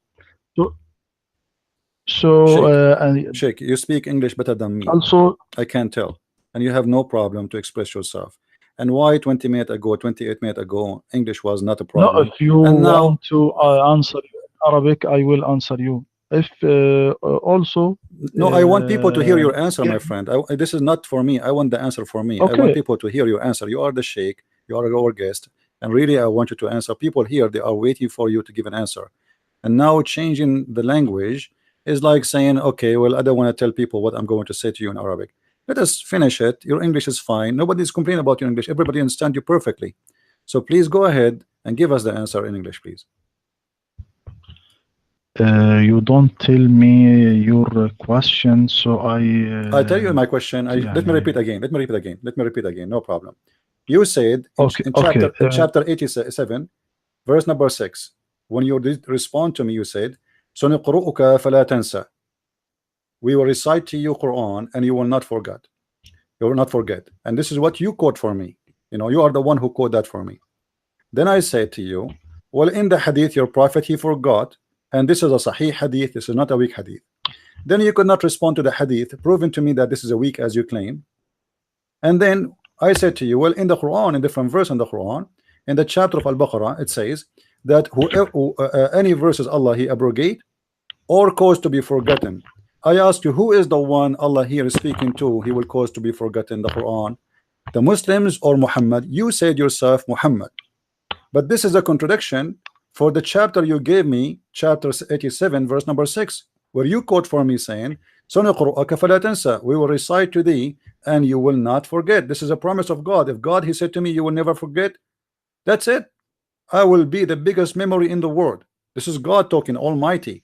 [SPEAKER 1] Sheikh,
[SPEAKER 2] and
[SPEAKER 1] Sheikh, you speak English better than me.
[SPEAKER 2] also,
[SPEAKER 1] I can tell. And you have no problem to express yourself. And why 20 minutes ago, 28 minutes ago, English was not a
[SPEAKER 2] no,
[SPEAKER 1] problem.
[SPEAKER 2] if you
[SPEAKER 1] And now,
[SPEAKER 2] want to answer you in Arabic, I will answer you. If also,
[SPEAKER 1] no, I want people to hear your answer,
[SPEAKER 2] give,
[SPEAKER 1] my friend. This is not for me. I want the answer for me. I want
[SPEAKER 2] okay,
[SPEAKER 1] people to hear your answer. You are the Sheikh. You are our guest. And really, I want you to answer. People here, they are waiting for you to give an answer. And now changing the language is like saying, okay, well, I don't want to tell people what I'm going to say to you in Arabic. Let us finish it. Your English is fine. Nobody's complaining about your English. Everybody understands you perfectly. So please go ahead and give us the answer in English, please.
[SPEAKER 2] you don't tell me your question, so
[SPEAKER 1] I tell you my question. Let me repeat
[SPEAKER 2] يعني,
[SPEAKER 1] again. Let me repeat again. Let me repeat again. No problem. You said
[SPEAKER 2] okay,
[SPEAKER 1] in
[SPEAKER 2] okay.
[SPEAKER 1] chapter 87, verse number 6, when you respond to me, you said, سنقرؤك فلا تنسى. We will recite to you Quran and you will not forget. You will not forget. And this is what you quote for me. You are the one who quote that for me. Then I said to you, well, in the hadith, your prophet, he forgot. And this is a sahih hadith. This is not a weak hadith. Then you could not respond to the hadith, proving to me that this is a weak as you claim. And then I said to you, well, in the Quran, in different verse in the Quran, in the chapter of Al-Baqarah, it says that any verses Allah he abrogate or cause to be forgotten. I ask you, who is the one Allah here is speaking to? He will cause to be forgotten, the Quran, the Muslims or Muhammad? You said yourself Muhammad, but this is a contradiction for the chapter you gave me, chapter 87, verse number 6, where you quote for me saying, "سنقرؤك فلا تنسى." We will recite to thee and you will not forget. This is a promise of God. If God he said to me, you will never forget, that's it. I will be the biggest memory in the world. This is God talking, Almighty.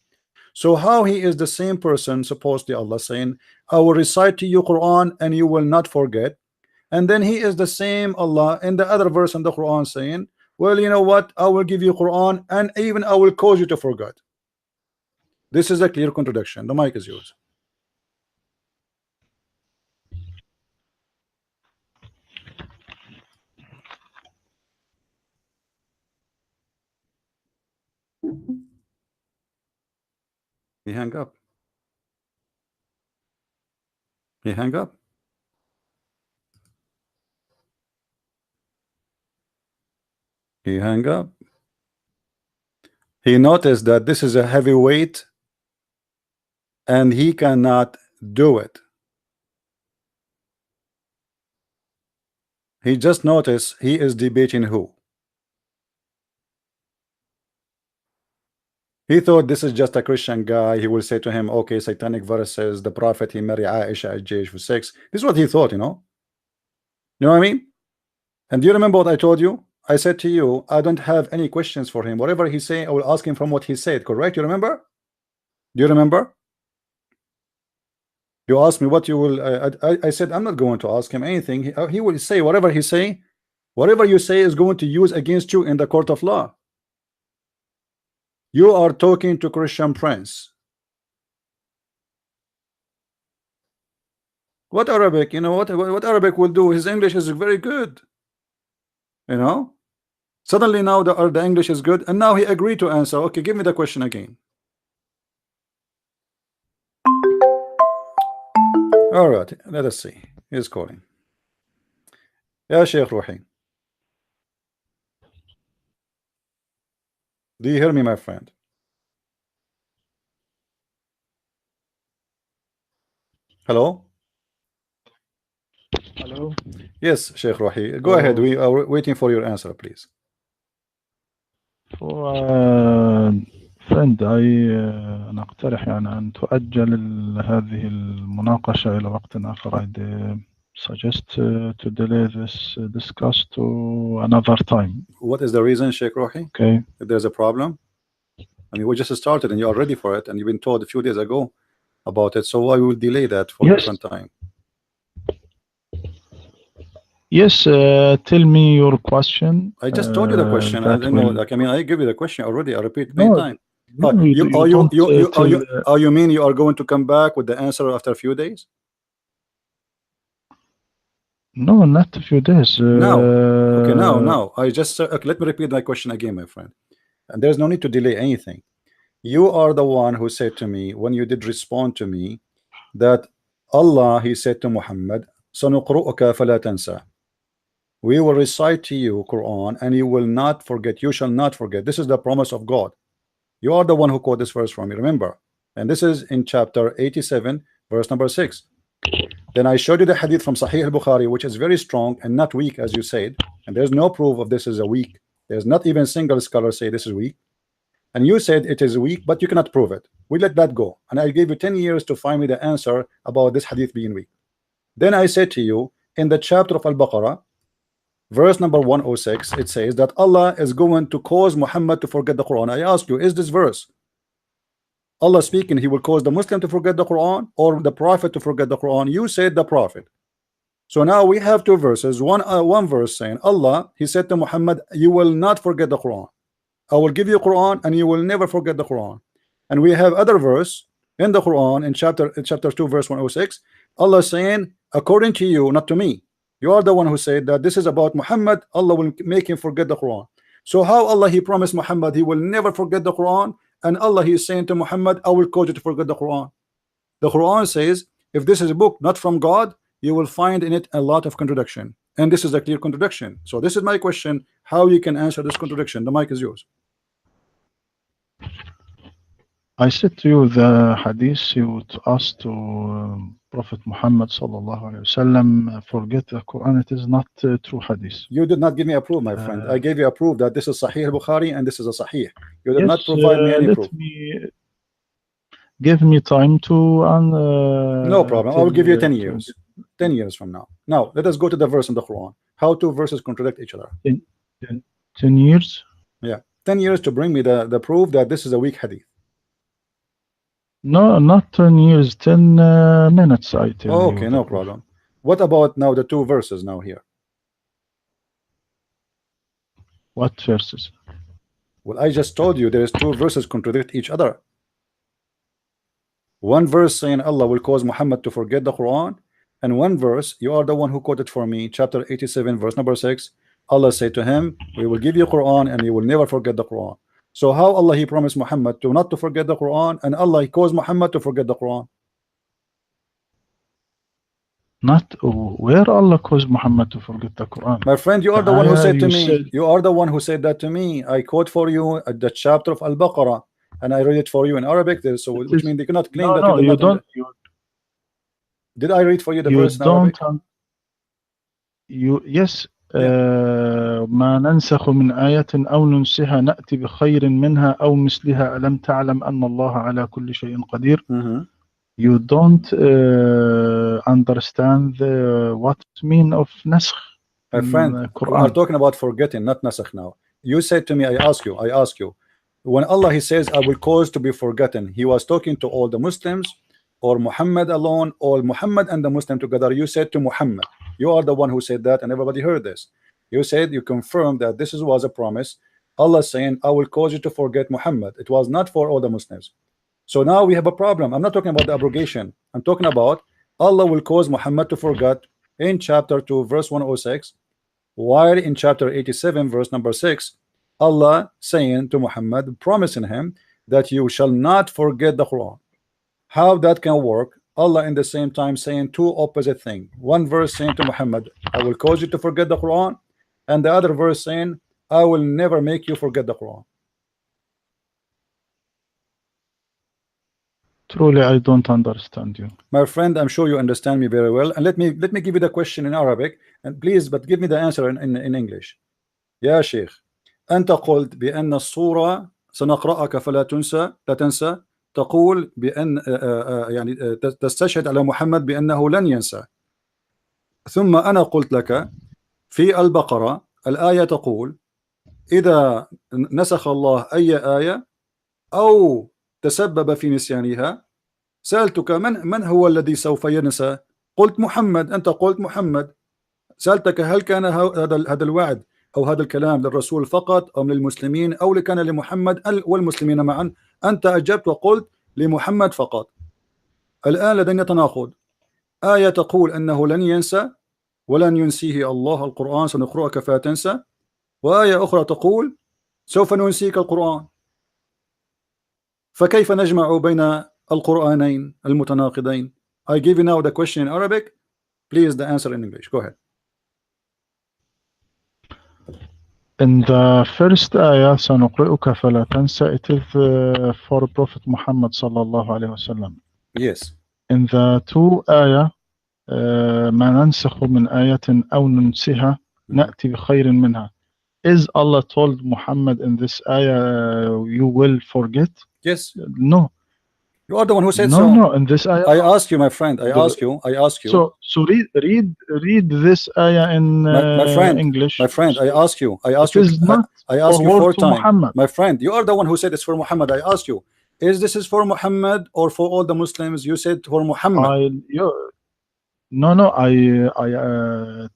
[SPEAKER 1] So how he is the same person, supposedly Allah saying, I will recite to you Quran and you will not forget. And then he is the same Allah in the other verse in the Quran saying, well, you know what, I will give you Quran and even I will cause you to forget. This is a clear contradiction. The mic is yours. He hang up. He hang up. He hang up. He noticed that this is a heavy weight and he cannot do it. He just noticed he is debating who? He thought this is just a Christian guy. He will say to him, okay, satanic verses, the prophet, he married Aisha at age for 6. This is what he thought, you know? You know what I mean? And do you remember what I told you? I said to you, I don't have any questions for him. Whatever he say, I will ask him from what he said, correct? You remember? Do you remember? You asked me what you will, I said, I'm not going to ask him anything. He will say whatever he say, whatever you say is going to use against you in the court of law. You are talking to Christian Prince. What Arabic? You know what Arabic will do? His English is very good. You know, suddenly now the English is good, and now he agreed to answer. Okay, give me the question again. All right, let us see. He's calling. Yeah, Sheikh Rohi. Do you hear me, my friend? Hello?
[SPEAKER 2] Hello.
[SPEAKER 1] Yes, Sheikh Rohi. Go ahead.
[SPEAKER 2] So
[SPEAKER 1] We are waiting for your answer, please.
[SPEAKER 2] for Friend, أنا أقترح يعني أن تؤجل هذه المناقشة إلى وقت آخر. I suggest to delay this discuss to another time.
[SPEAKER 1] What is the reason, Sheikh Rohi?
[SPEAKER 2] Okay.
[SPEAKER 1] If there's a problem? I mean, we just started and you are ready for it, and you've been told a few days ago about it. So why we will delay that for a
[SPEAKER 2] Yes.
[SPEAKER 1] different time?
[SPEAKER 2] Yes. Tell me your question.
[SPEAKER 1] I just told you the question. I
[SPEAKER 2] That
[SPEAKER 1] don't know.
[SPEAKER 2] will.
[SPEAKER 1] Like, I mean, I give you the question already. I repeat many
[SPEAKER 2] No,
[SPEAKER 1] times.
[SPEAKER 2] no, you don't tell.
[SPEAKER 1] You mean you are going to come back with the answer after a few days?
[SPEAKER 2] No, not a few days.
[SPEAKER 1] Now, okay, now I just okay, let me repeat my question again, my friend. And there's no need to delay anything. You are the one who said to me when you did respond to me that Allah, he said to Muhammad, سَنُقْرُؤُكَ فَلَا تَنْسَى. We will recite to you Quran and you will not forget. You shall not forget. This is the promise of God. You are the one who quote this verse from me, remember? And this is in chapter 87, verse number 6. Then I showed you the hadith from Sahih al-Bukhari, which is very strong and not weak, as you said. And there's no proof of this is a weak. There's not even a single scholar say this is weak. And you said it is weak, but you cannot prove it. We let that go. And I gave you 10 years to find me the answer about this hadith being weak. Then I said to you, in the chapter of Al-Baqarah, verse number 106, it says that Allah is going to cause Muhammad to forget the Quran. I ask you, is this verse Allah speaking, he will cause the Muslim to forget the Quran or the Prophet to forget the Quran? You said the Prophet. So now we have two verses. One verse saying Allah, he said to Muhammad, you will not forget the Quran. I will give you Quran and you will never forget the Quran. And we have other verse in the Quran in chapter 2 verse 106, Allah saying, according to you, not to me. You are the one who said that this is about Muhammad, Allah will make him forget the Quran. So how Allah, he promised Muhammad he will never forget the Quran, and Allah, he is saying to Muhammad, I will cause you to forget the Quran. The Quran says, if this is a book not from God, you will find in it a lot of contradiction, and this is a clear contradiction. So this is my question, how you can answer this contradiction. The mic is yours.
[SPEAKER 2] I said to you the hadith you would ask to Prophet Muhammad sallallahu alaihi wasallam forget the Quran. It is not true hadith.
[SPEAKER 1] You did not give me a proof, my friend. I gave you a proof that this is Sahih al-Bukhari and this is a Sahih. You did not provide me any proof.
[SPEAKER 2] Give me time to
[SPEAKER 1] no problem. I will give you 10 years. 10 years from now. Now let us go to the verse in the Quran. How two verses contradict each other?
[SPEAKER 2] 10 years?
[SPEAKER 1] Yeah, 10 years to bring me the proof that this is a weak hadith.
[SPEAKER 2] No, not 10 years, 10 minutes, I tell you.
[SPEAKER 1] Okay, no problem. What about now the two verses now here?
[SPEAKER 2] What verses?
[SPEAKER 1] Well, I just told you there is two verses contradict each other. One verse saying Allah will cause Muhammad to forget the Quran, and one verse, you are the one who quoted for me, chapter 87, verse number 6. Allah said to him, we will give you Quran and you will never forget the Quran. So how Allah, he promised Muhammad to not to forget the Quran, and Allah, he caused Muhammad to forget the Quran?
[SPEAKER 2] Not where Allah caused Muhammad to forget the Quran.
[SPEAKER 1] My friend, you are the one who said to me, you are the one who said that to me. I quote for you at the chapter of Al-Baqarah, and I read it for you in Arabic there, so which means they cannot claim that
[SPEAKER 2] no, you don't.
[SPEAKER 1] Did I read for you the verse in Arabic?
[SPEAKER 2] Yes. ما ننسخ من آية أو ننسها نأتي بخير منها أو مثلها ألم تعلم أن الله على كل شيء قدير. You don't understand what mean of نسخ.
[SPEAKER 1] My friend, we are talking about forgetting, not nasakh now. You said to me, I ask you, when Allah, he says, I will cause to be forgotten, he was talking to all the Muslims or Muhammad alone, or Muhammad and the Muslim together? You said to Muhammad. You are the one who said that, and everybody heard this. You said, you confirmed that this was a promise. Allah saying, I will cause you to forget Muhammad. It was not for all the Muslims. So now we have a problem. I'm not talking about the abrogation. I'm talking about Allah will cause Muhammad to forget in chapter 2, verse 106, while in chapter 87, verse number 6, Allah saying to Muhammad, promising him that you shall not forget the Quran. How that can work? Allah in the same time saying two opposite things. One verse saying to Muhammad, I will cause you to forget the Quran, and the other verse saying, I will never make you forget the Quran.
[SPEAKER 2] Truly, I don't understand you.
[SPEAKER 1] My friend, I'm sure you understand me very well. And let me give you the question in Arabic, and please, but give me the answer in English. يا شيخ أنت قلت بأن الصورة سنقرأك فلا تنسى لا تنسى تقول بأن يعني تستشهد على محمد بأنه لن ينسى. ثم أنا قلت لك في البقرة الآية تقول إذا نسخ الله أي آية أو تسبب في نسيانها سألتك من هو الذي سوف ينسى؟ قلت محمد، أنت قلت محمد. سألتك هل كان هذا الوعد أو هذا الكلام للرسول فقط أم للمسلمين أو كان لمحمد والمسلمين معا؟ أنت أجبت وقلت لمحمد فقط. الآن لدينا تناقض، آية تقول أنه لن ينسى ولن ينسيه الله القرآن سنقرأك فلا تنسى، وآية أخرى تقول سوف ننسيك القرآن. فكيف نجمع بين القرآنين المتناقضين؟ I give you now the question in Arabic, please the answer in English. Go ahead.
[SPEAKER 2] In the first ayah, سنقرئك فلا تنسى, it is for Prophet Muhammad sallallahu alayhi wa sallam.
[SPEAKER 1] Yes.
[SPEAKER 2] In the two ayah, ما ننسخ من آية أو ننسها نأتي بخير منها. Is Allah told Muhammad in this ayah you will forget?
[SPEAKER 1] Yes.
[SPEAKER 2] No.
[SPEAKER 1] You are the one who said
[SPEAKER 2] no,
[SPEAKER 1] so.
[SPEAKER 2] No, in this ayah.
[SPEAKER 1] I ask you, my friend. I ask you.
[SPEAKER 2] So read this ayah in
[SPEAKER 1] my friend,
[SPEAKER 2] English.
[SPEAKER 1] My friend, I ask you. I ask
[SPEAKER 2] it
[SPEAKER 1] you.
[SPEAKER 2] Is not
[SPEAKER 1] I ask you
[SPEAKER 2] for
[SPEAKER 1] time.
[SPEAKER 2] Muhammad.
[SPEAKER 1] My friend, you are the one who said it's for Muhammad. I ask you, is this is for Muhammad or for all the Muslims? You said for Muhammad.
[SPEAKER 2] No, I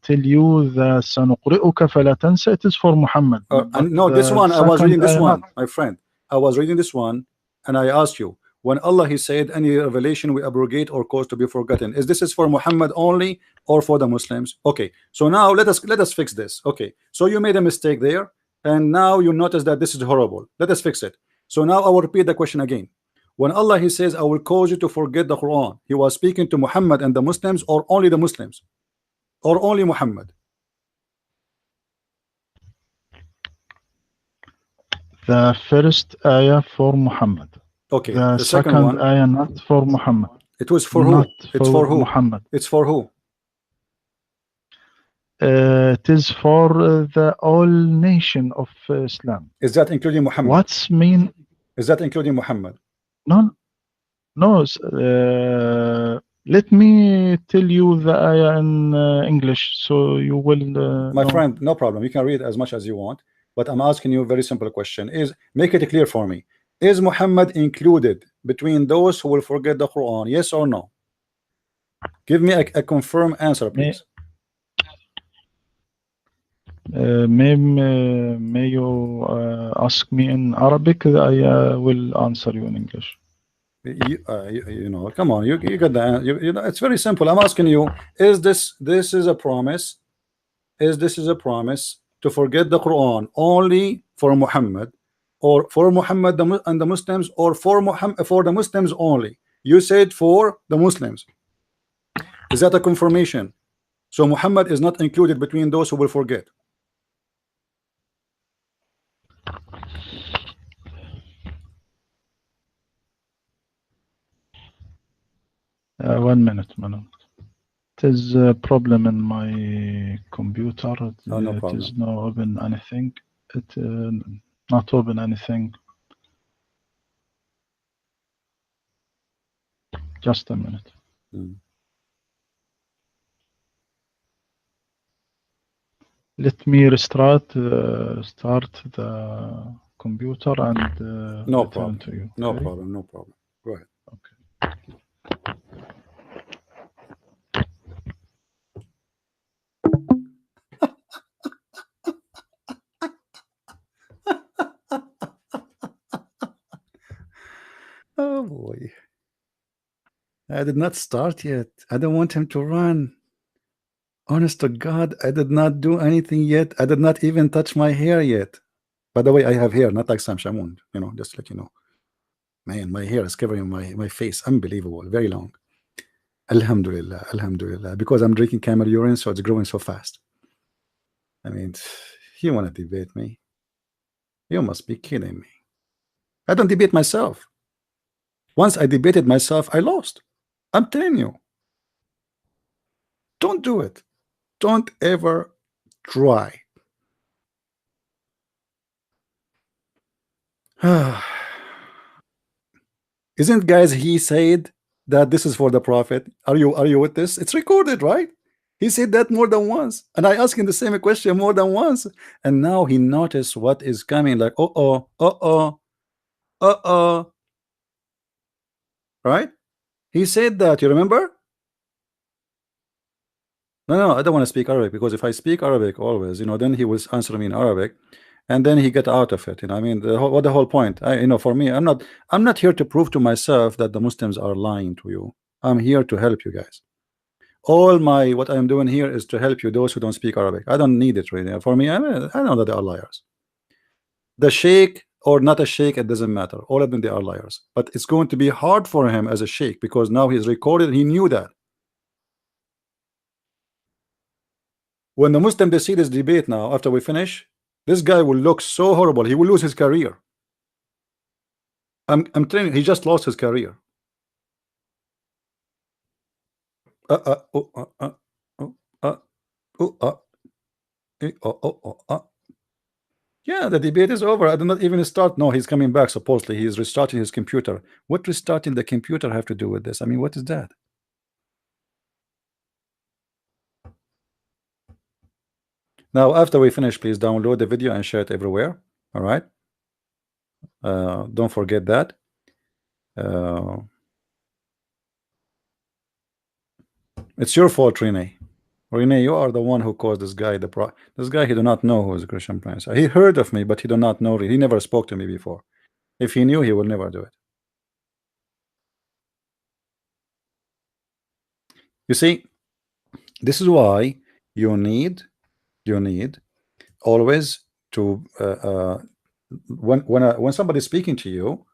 [SPEAKER 2] tell you the سنقرئك فلا تنسى, it is for Muhammad.
[SPEAKER 1] No, this one, I was reading this one, my friend. I was reading this one and I asked you, when Allah he said any revelation we abrogate or cause to be forgotten, is this is for Muhammad only or for the Muslims? Okay, so now let us fix this. Okay, so you made a mistake there and now you notice that this is horrible. Let us fix it. So now I will repeat the question again. When Allah he says I will cause you to forget the Quran, he was speaking to Muhammad and the Muslims or only the Muslims or only Muhammad?
[SPEAKER 2] The first ayah for Muhammad.
[SPEAKER 1] Okay,
[SPEAKER 2] the second one, ayah not for Muhammad.
[SPEAKER 1] It was for who? It's for who?
[SPEAKER 2] Muhammad.
[SPEAKER 1] It's for who?
[SPEAKER 2] It is for the all nation of Islam.
[SPEAKER 1] Is that including Muhammad?
[SPEAKER 2] What's mean?
[SPEAKER 1] Is that including Muhammad?
[SPEAKER 2] No. Let me tell you the ayah in English so you will
[SPEAKER 1] my
[SPEAKER 2] know.
[SPEAKER 1] Friend, no problem, you can read as much as you want, but I'm asking you a very simple question. Is make it clear for me. Is Muhammad included between those who will forget the Quran? Yes or no? Give me a confirmed answer, please.
[SPEAKER 2] May you ask me in Arabic? I will answer you in English.
[SPEAKER 1] You know, come on, you got the you know, it's very simple. I'm asking you, is this is a promise? Is this is a promise to forget the Quran only for Muhammad, or for Muhammad and the Muslims, or for Muhammad for the Muslims only? You said for the Muslims. Is that a confirmation? So Muhammad is not included between those who will forget.
[SPEAKER 2] One minute, madam. It is a problem in my computer.
[SPEAKER 1] No
[SPEAKER 2] it
[SPEAKER 1] problem.
[SPEAKER 2] is not open anything. It not open anything. Just a minute. Let me restart start the computer and
[SPEAKER 1] no
[SPEAKER 2] return
[SPEAKER 1] problem.
[SPEAKER 2] to you. Okay?
[SPEAKER 1] No problem. No problem. Go ahead.
[SPEAKER 2] Okay.
[SPEAKER 1] Oh boy. I did not start yet. I don't want him to run. Honest to God, I did not do anything yet. I did not even touch my hair yet. By the way, I have hair, not like Sam Shamoun, you know, just to let you know. Man, my hair is covering my face. Unbelievable. Very long. Alhamdulillah. Alhamdulillah. Because I'm drinking camel urine, so it's growing so fast. I mean, you want to debate me? You must be kidding me. I don't debate myself. Once I debated myself, I lost. I'm telling you. Don't do it. Don't ever try. Isn't, guys, he said that this is for the prophet? Are you with this? It's recorded, right? He said that more than once, and I asked him the same question more than once, and now he noticed what is coming. Like, right? He said that. You remember? No, no, I don't want to speak Arabic, because if I speak Arabic always, then he will answer me in Arabic, and then he get out of it. I mean, what the whole point? For me, I'm not here to prove to myself that the Muslims are lying to you. I'm here to help you guys. All my what I'm doing here is to help you, those who don't speak Arabic. I don't need it really. For me, I know that they are liars. The sheikh or not a sheikh, it doesn't matter. All of them, they are liars. But it's going to be hard for him as a sheikh, because now he's recorded. He knew that. When the Muslim, they see this debate now, after we finish, this guy will look so horrible. He will lose his career. I'm telling you, he just lost his career. Oh, oh, oh, Yeah, the debate is over. I did not even start. No, he's coming back. Supposedly, he's restarting his computer. What restarting the computer have to do with this? I mean, what is that? Now, after we finish, please download the video and share it everywhere. All right. Don't forget that. It's your fault, Rene. Rene, you are the one who caused this guy this guy. He do not know who is a Christian Prince. He heard of me, but he do not know. He never spoke to me before. If he knew, he would never do it. You see, this is why you need always to when somebody's speaking to you,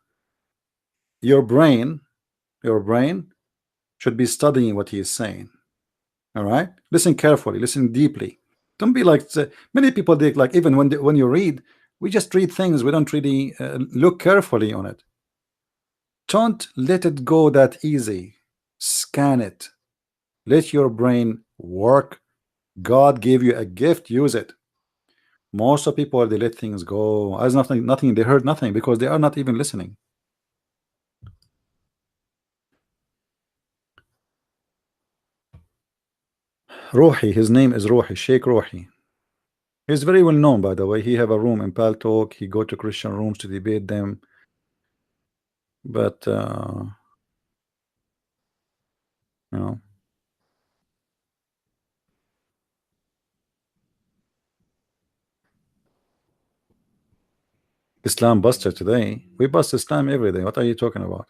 [SPEAKER 1] your brain should be studying what he is saying. All right, listen carefully, listen deeply. Don't be like many people think, like, even when you read, we just read things, we don't really look carefully on it. Don't let it go that easy. Scan it. Let your brain work. God gave you a gift, use it. Most of people, they let things go as nothing. They heard nothing because they are not even listening. Rohi, his name is Rohi, Sheikh Rohi. He's very well known, by the way. He have a room in Pal Talk. He go to Christian rooms to debate them. But you know, Islam buster today. We bust Islam every day. What are you talking about?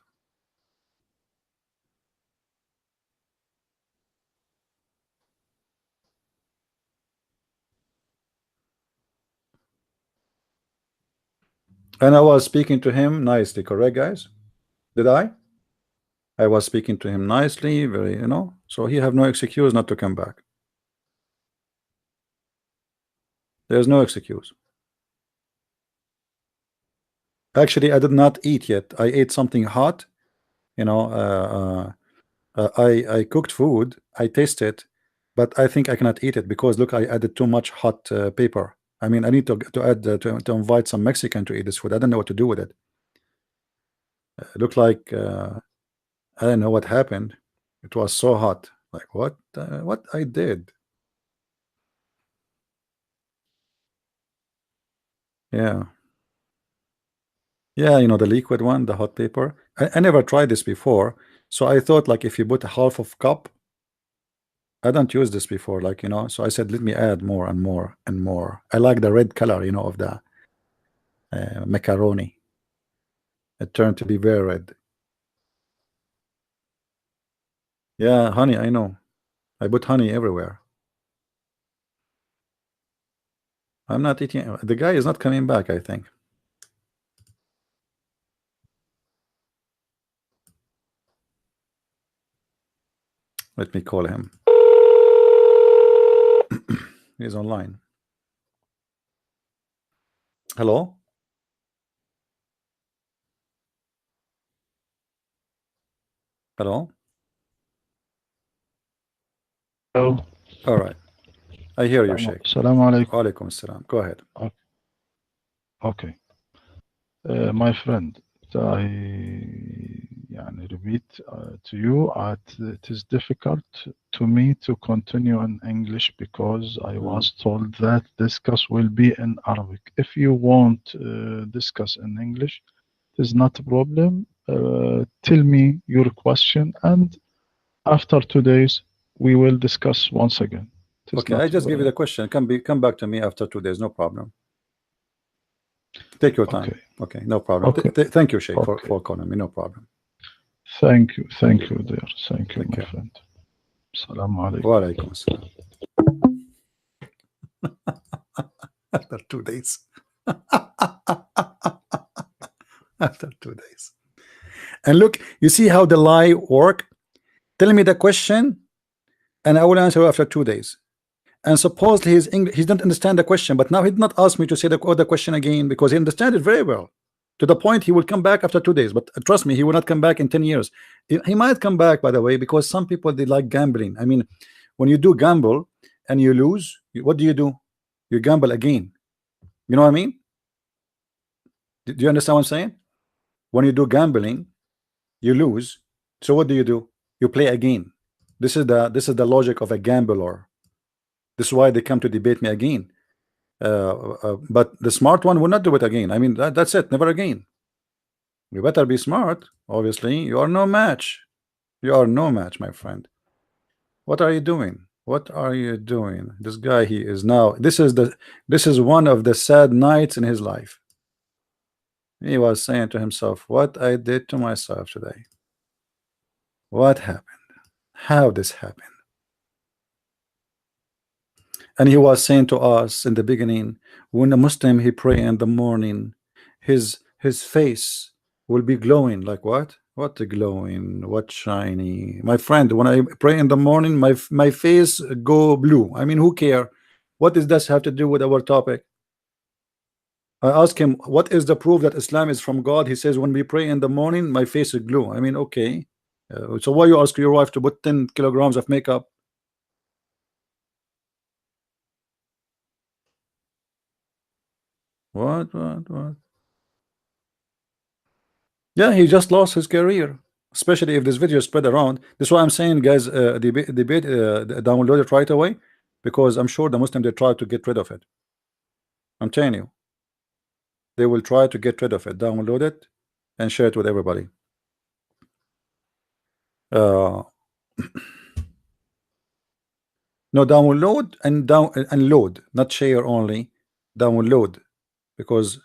[SPEAKER 1] And I was speaking to him nicely, correct, guys? Did I? I was speaking to him nicely, very, so he have no excuse not to come back. There's no excuse. Actually, I did not eat yet. I ate something hot. I cooked food. I tasted, but I think I cannot eat it because look, I added too much hot paper. I mean, I need to add to invite some Mexican to eat this food. I don't know what to do with it. It looked like I don't know what happened. It was so hot. Like what I did. Yeah. Yeah, the liquid one, the hot paper. I never tried this before, so I thought like if you put a half of cup, I don't use this before, like so I said let me add more and more and more. I like the red color, of the macaroni. It turned to be very red. Yeah, honey, I know. I put honey everywhere. I'm not eating. The guy is not coming back, I think. Let me call him. He's online. Hello? Hello?
[SPEAKER 2] Hello.
[SPEAKER 1] All right. I hear you, Sheikh.
[SPEAKER 2] Assalamu alaikum.
[SPEAKER 1] Walaikum assalam. Go ahead.
[SPEAKER 2] Okay. My friend, I يعني repeat to you, it is difficult to me to continue in English because I
[SPEAKER 1] Mm.
[SPEAKER 2] was told that discuss will be in Arabic. If you want discuss in English, it is not a problem. Tell me your question, and after 2 days, we will discuss once again. It is
[SPEAKER 1] Okay, I
[SPEAKER 2] not.
[SPEAKER 1] just give you the question. Come back to me after 2 days. No problem. Take your time.
[SPEAKER 2] Okay.
[SPEAKER 1] Okay, no problem.
[SPEAKER 2] Okay.
[SPEAKER 1] Thank you, Sheikh,
[SPEAKER 2] Okay.
[SPEAKER 1] for calling me. No problem.
[SPEAKER 2] Thank you.
[SPEAKER 1] Thank
[SPEAKER 2] Thank
[SPEAKER 1] you.
[SPEAKER 2] you, dear. Thank you,
[SPEAKER 1] Take
[SPEAKER 2] my
[SPEAKER 1] care.
[SPEAKER 2] friend. Assalamu
[SPEAKER 1] Wa
[SPEAKER 2] alaikum.
[SPEAKER 1] alaikum assalam. After 2 days. After 2 days. And look, you see how the lie work? Tell me the question, and I will answer after 2 days. And supposedly his English, he didn't understand the question, but now he did not ask me to say the other question again because he understand it very well. To the point he will come back after 2 days, but trust me, he will not come back in 10 years. He might come back, by the way, because some people they like gambling. I mean, when you do gamble and you lose, what do? You gamble again. You know what I mean? Do you understand what I'm saying? When you do gambling, you lose. So what do? You play again. This is the logic of a gambler. This is why they come to debate me again. But the smart one will not do it again. I mean, that's it. Never again. You better be smart. Obviously, you are no match. You are no match, my friend. What are you doing? What are you doing? This guy, he is now. This is one of the sad nights in his life. He was saying to himself, "What I did to myself today? What happened? How this happened?" And he was saying to us in the beginning, when a Muslim he pray in the morning, his face will be glowing. Like what? What glowing? What shiny? My friend, when I pray in the morning, my face go blue. I mean, who care? What does this have to do with our topic? I ask him, what is the proof that Islam is from God? He says, when we pray in the morning, my face is glue. I mean, okay. So why you ask your wife to put 10 kilograms of makeup? What? Yeah, he just lost his career, especially if this video spread around. That's why I'm saying, guys, debate, download it right away, because I'm sure the Muslim they try to get rid of it. I'm telling you, they will try to get rid of it. Download it and share it with everybody. Uh, no, download and load, not share only. Download, because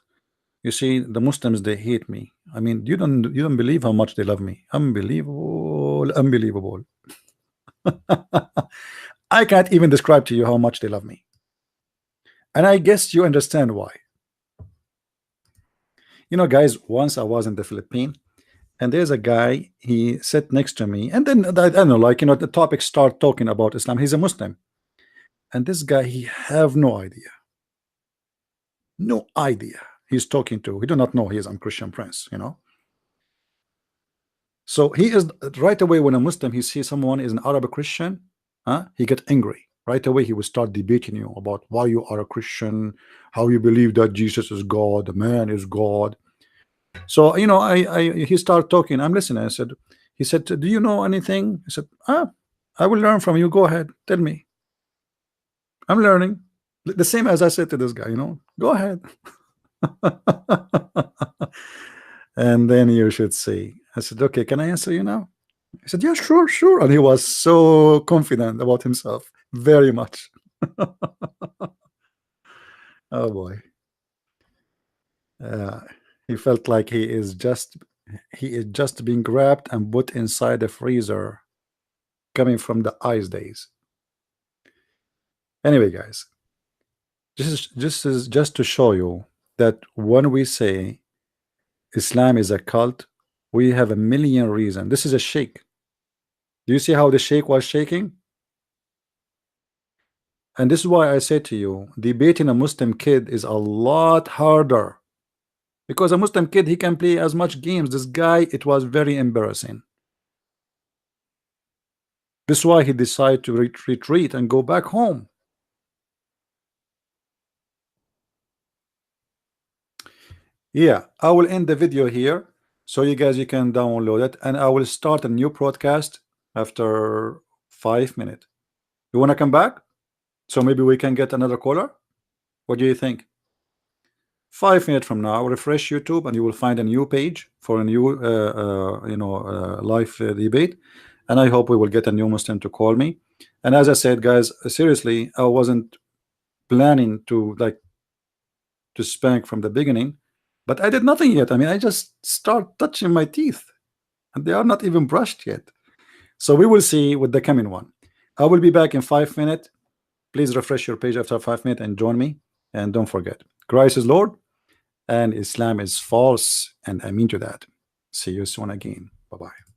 [SPEAKER 1] you see, the Muslims they hate me. I mean, you don't believe how much they love me. Unbelievable, unbelievable. I can't even describe to you how much they love me. And I guess you understand why. You know, guys, once I was in the Philippines, and there's a guy, he sat next to me, and then I don't know, like, the topic start talking about Islam. He's a Muslim. And this guy, he have no idea. No idea. He's talking to, he do not know he is a Christian prince. So he is right away when a Muslim he sees someone is an Arab Christian, he get angry. Right away he will start debating you about why you are a Christian, how you believe that Jesus is God, the man is God. So he started talking. I'm listening. I said, he said, "Do you know anything?" I said, I will learn from you. Go ahead, tell me. I'm learning. The same as I said to this guy. Go ahead. And then you should see. I said, "Okay, can I answer you now?" He said, "Yeah, sure, sure." And he was so confident about himself, very much. Oh boy. Uh, he felt like he is just being grabbed and put inside the freezer, coming from the ice days. Anyway, guys, this is just to show you that when we say Islam is a cult, we have a million reasons. This is a sheikh. Do you see how the sheikh was shaking? And this is why I say to you, debating a Muslim kid is a lot harder, because a Muslim kid he can play as much games. This guy, it was very embarrassing. This is why he decided to retreat and go back home. Yeah, I will end the video here so you guys you can download it, and I will start a new broadcast after 5 minutes. You want to come back? So maybe we can get another caller. What do you think? 5 minutes from now, refresh YouTube and you will find a new page for a new live debate, and I hope we will get a new Muslim to call me. And as I said, guys, seriously, I wasn't planning to spank from the beginning, but I did nothing yet. I mean, I just start touching my teeth and they are not even brushed yet. So we will see with the coming one. I will be back in 5 minutes. Please refresh your page after 5 minutes and join me. And don't forget, Christ is Lord and Islam is false, and I mean to that. See you soon again. Bye bye.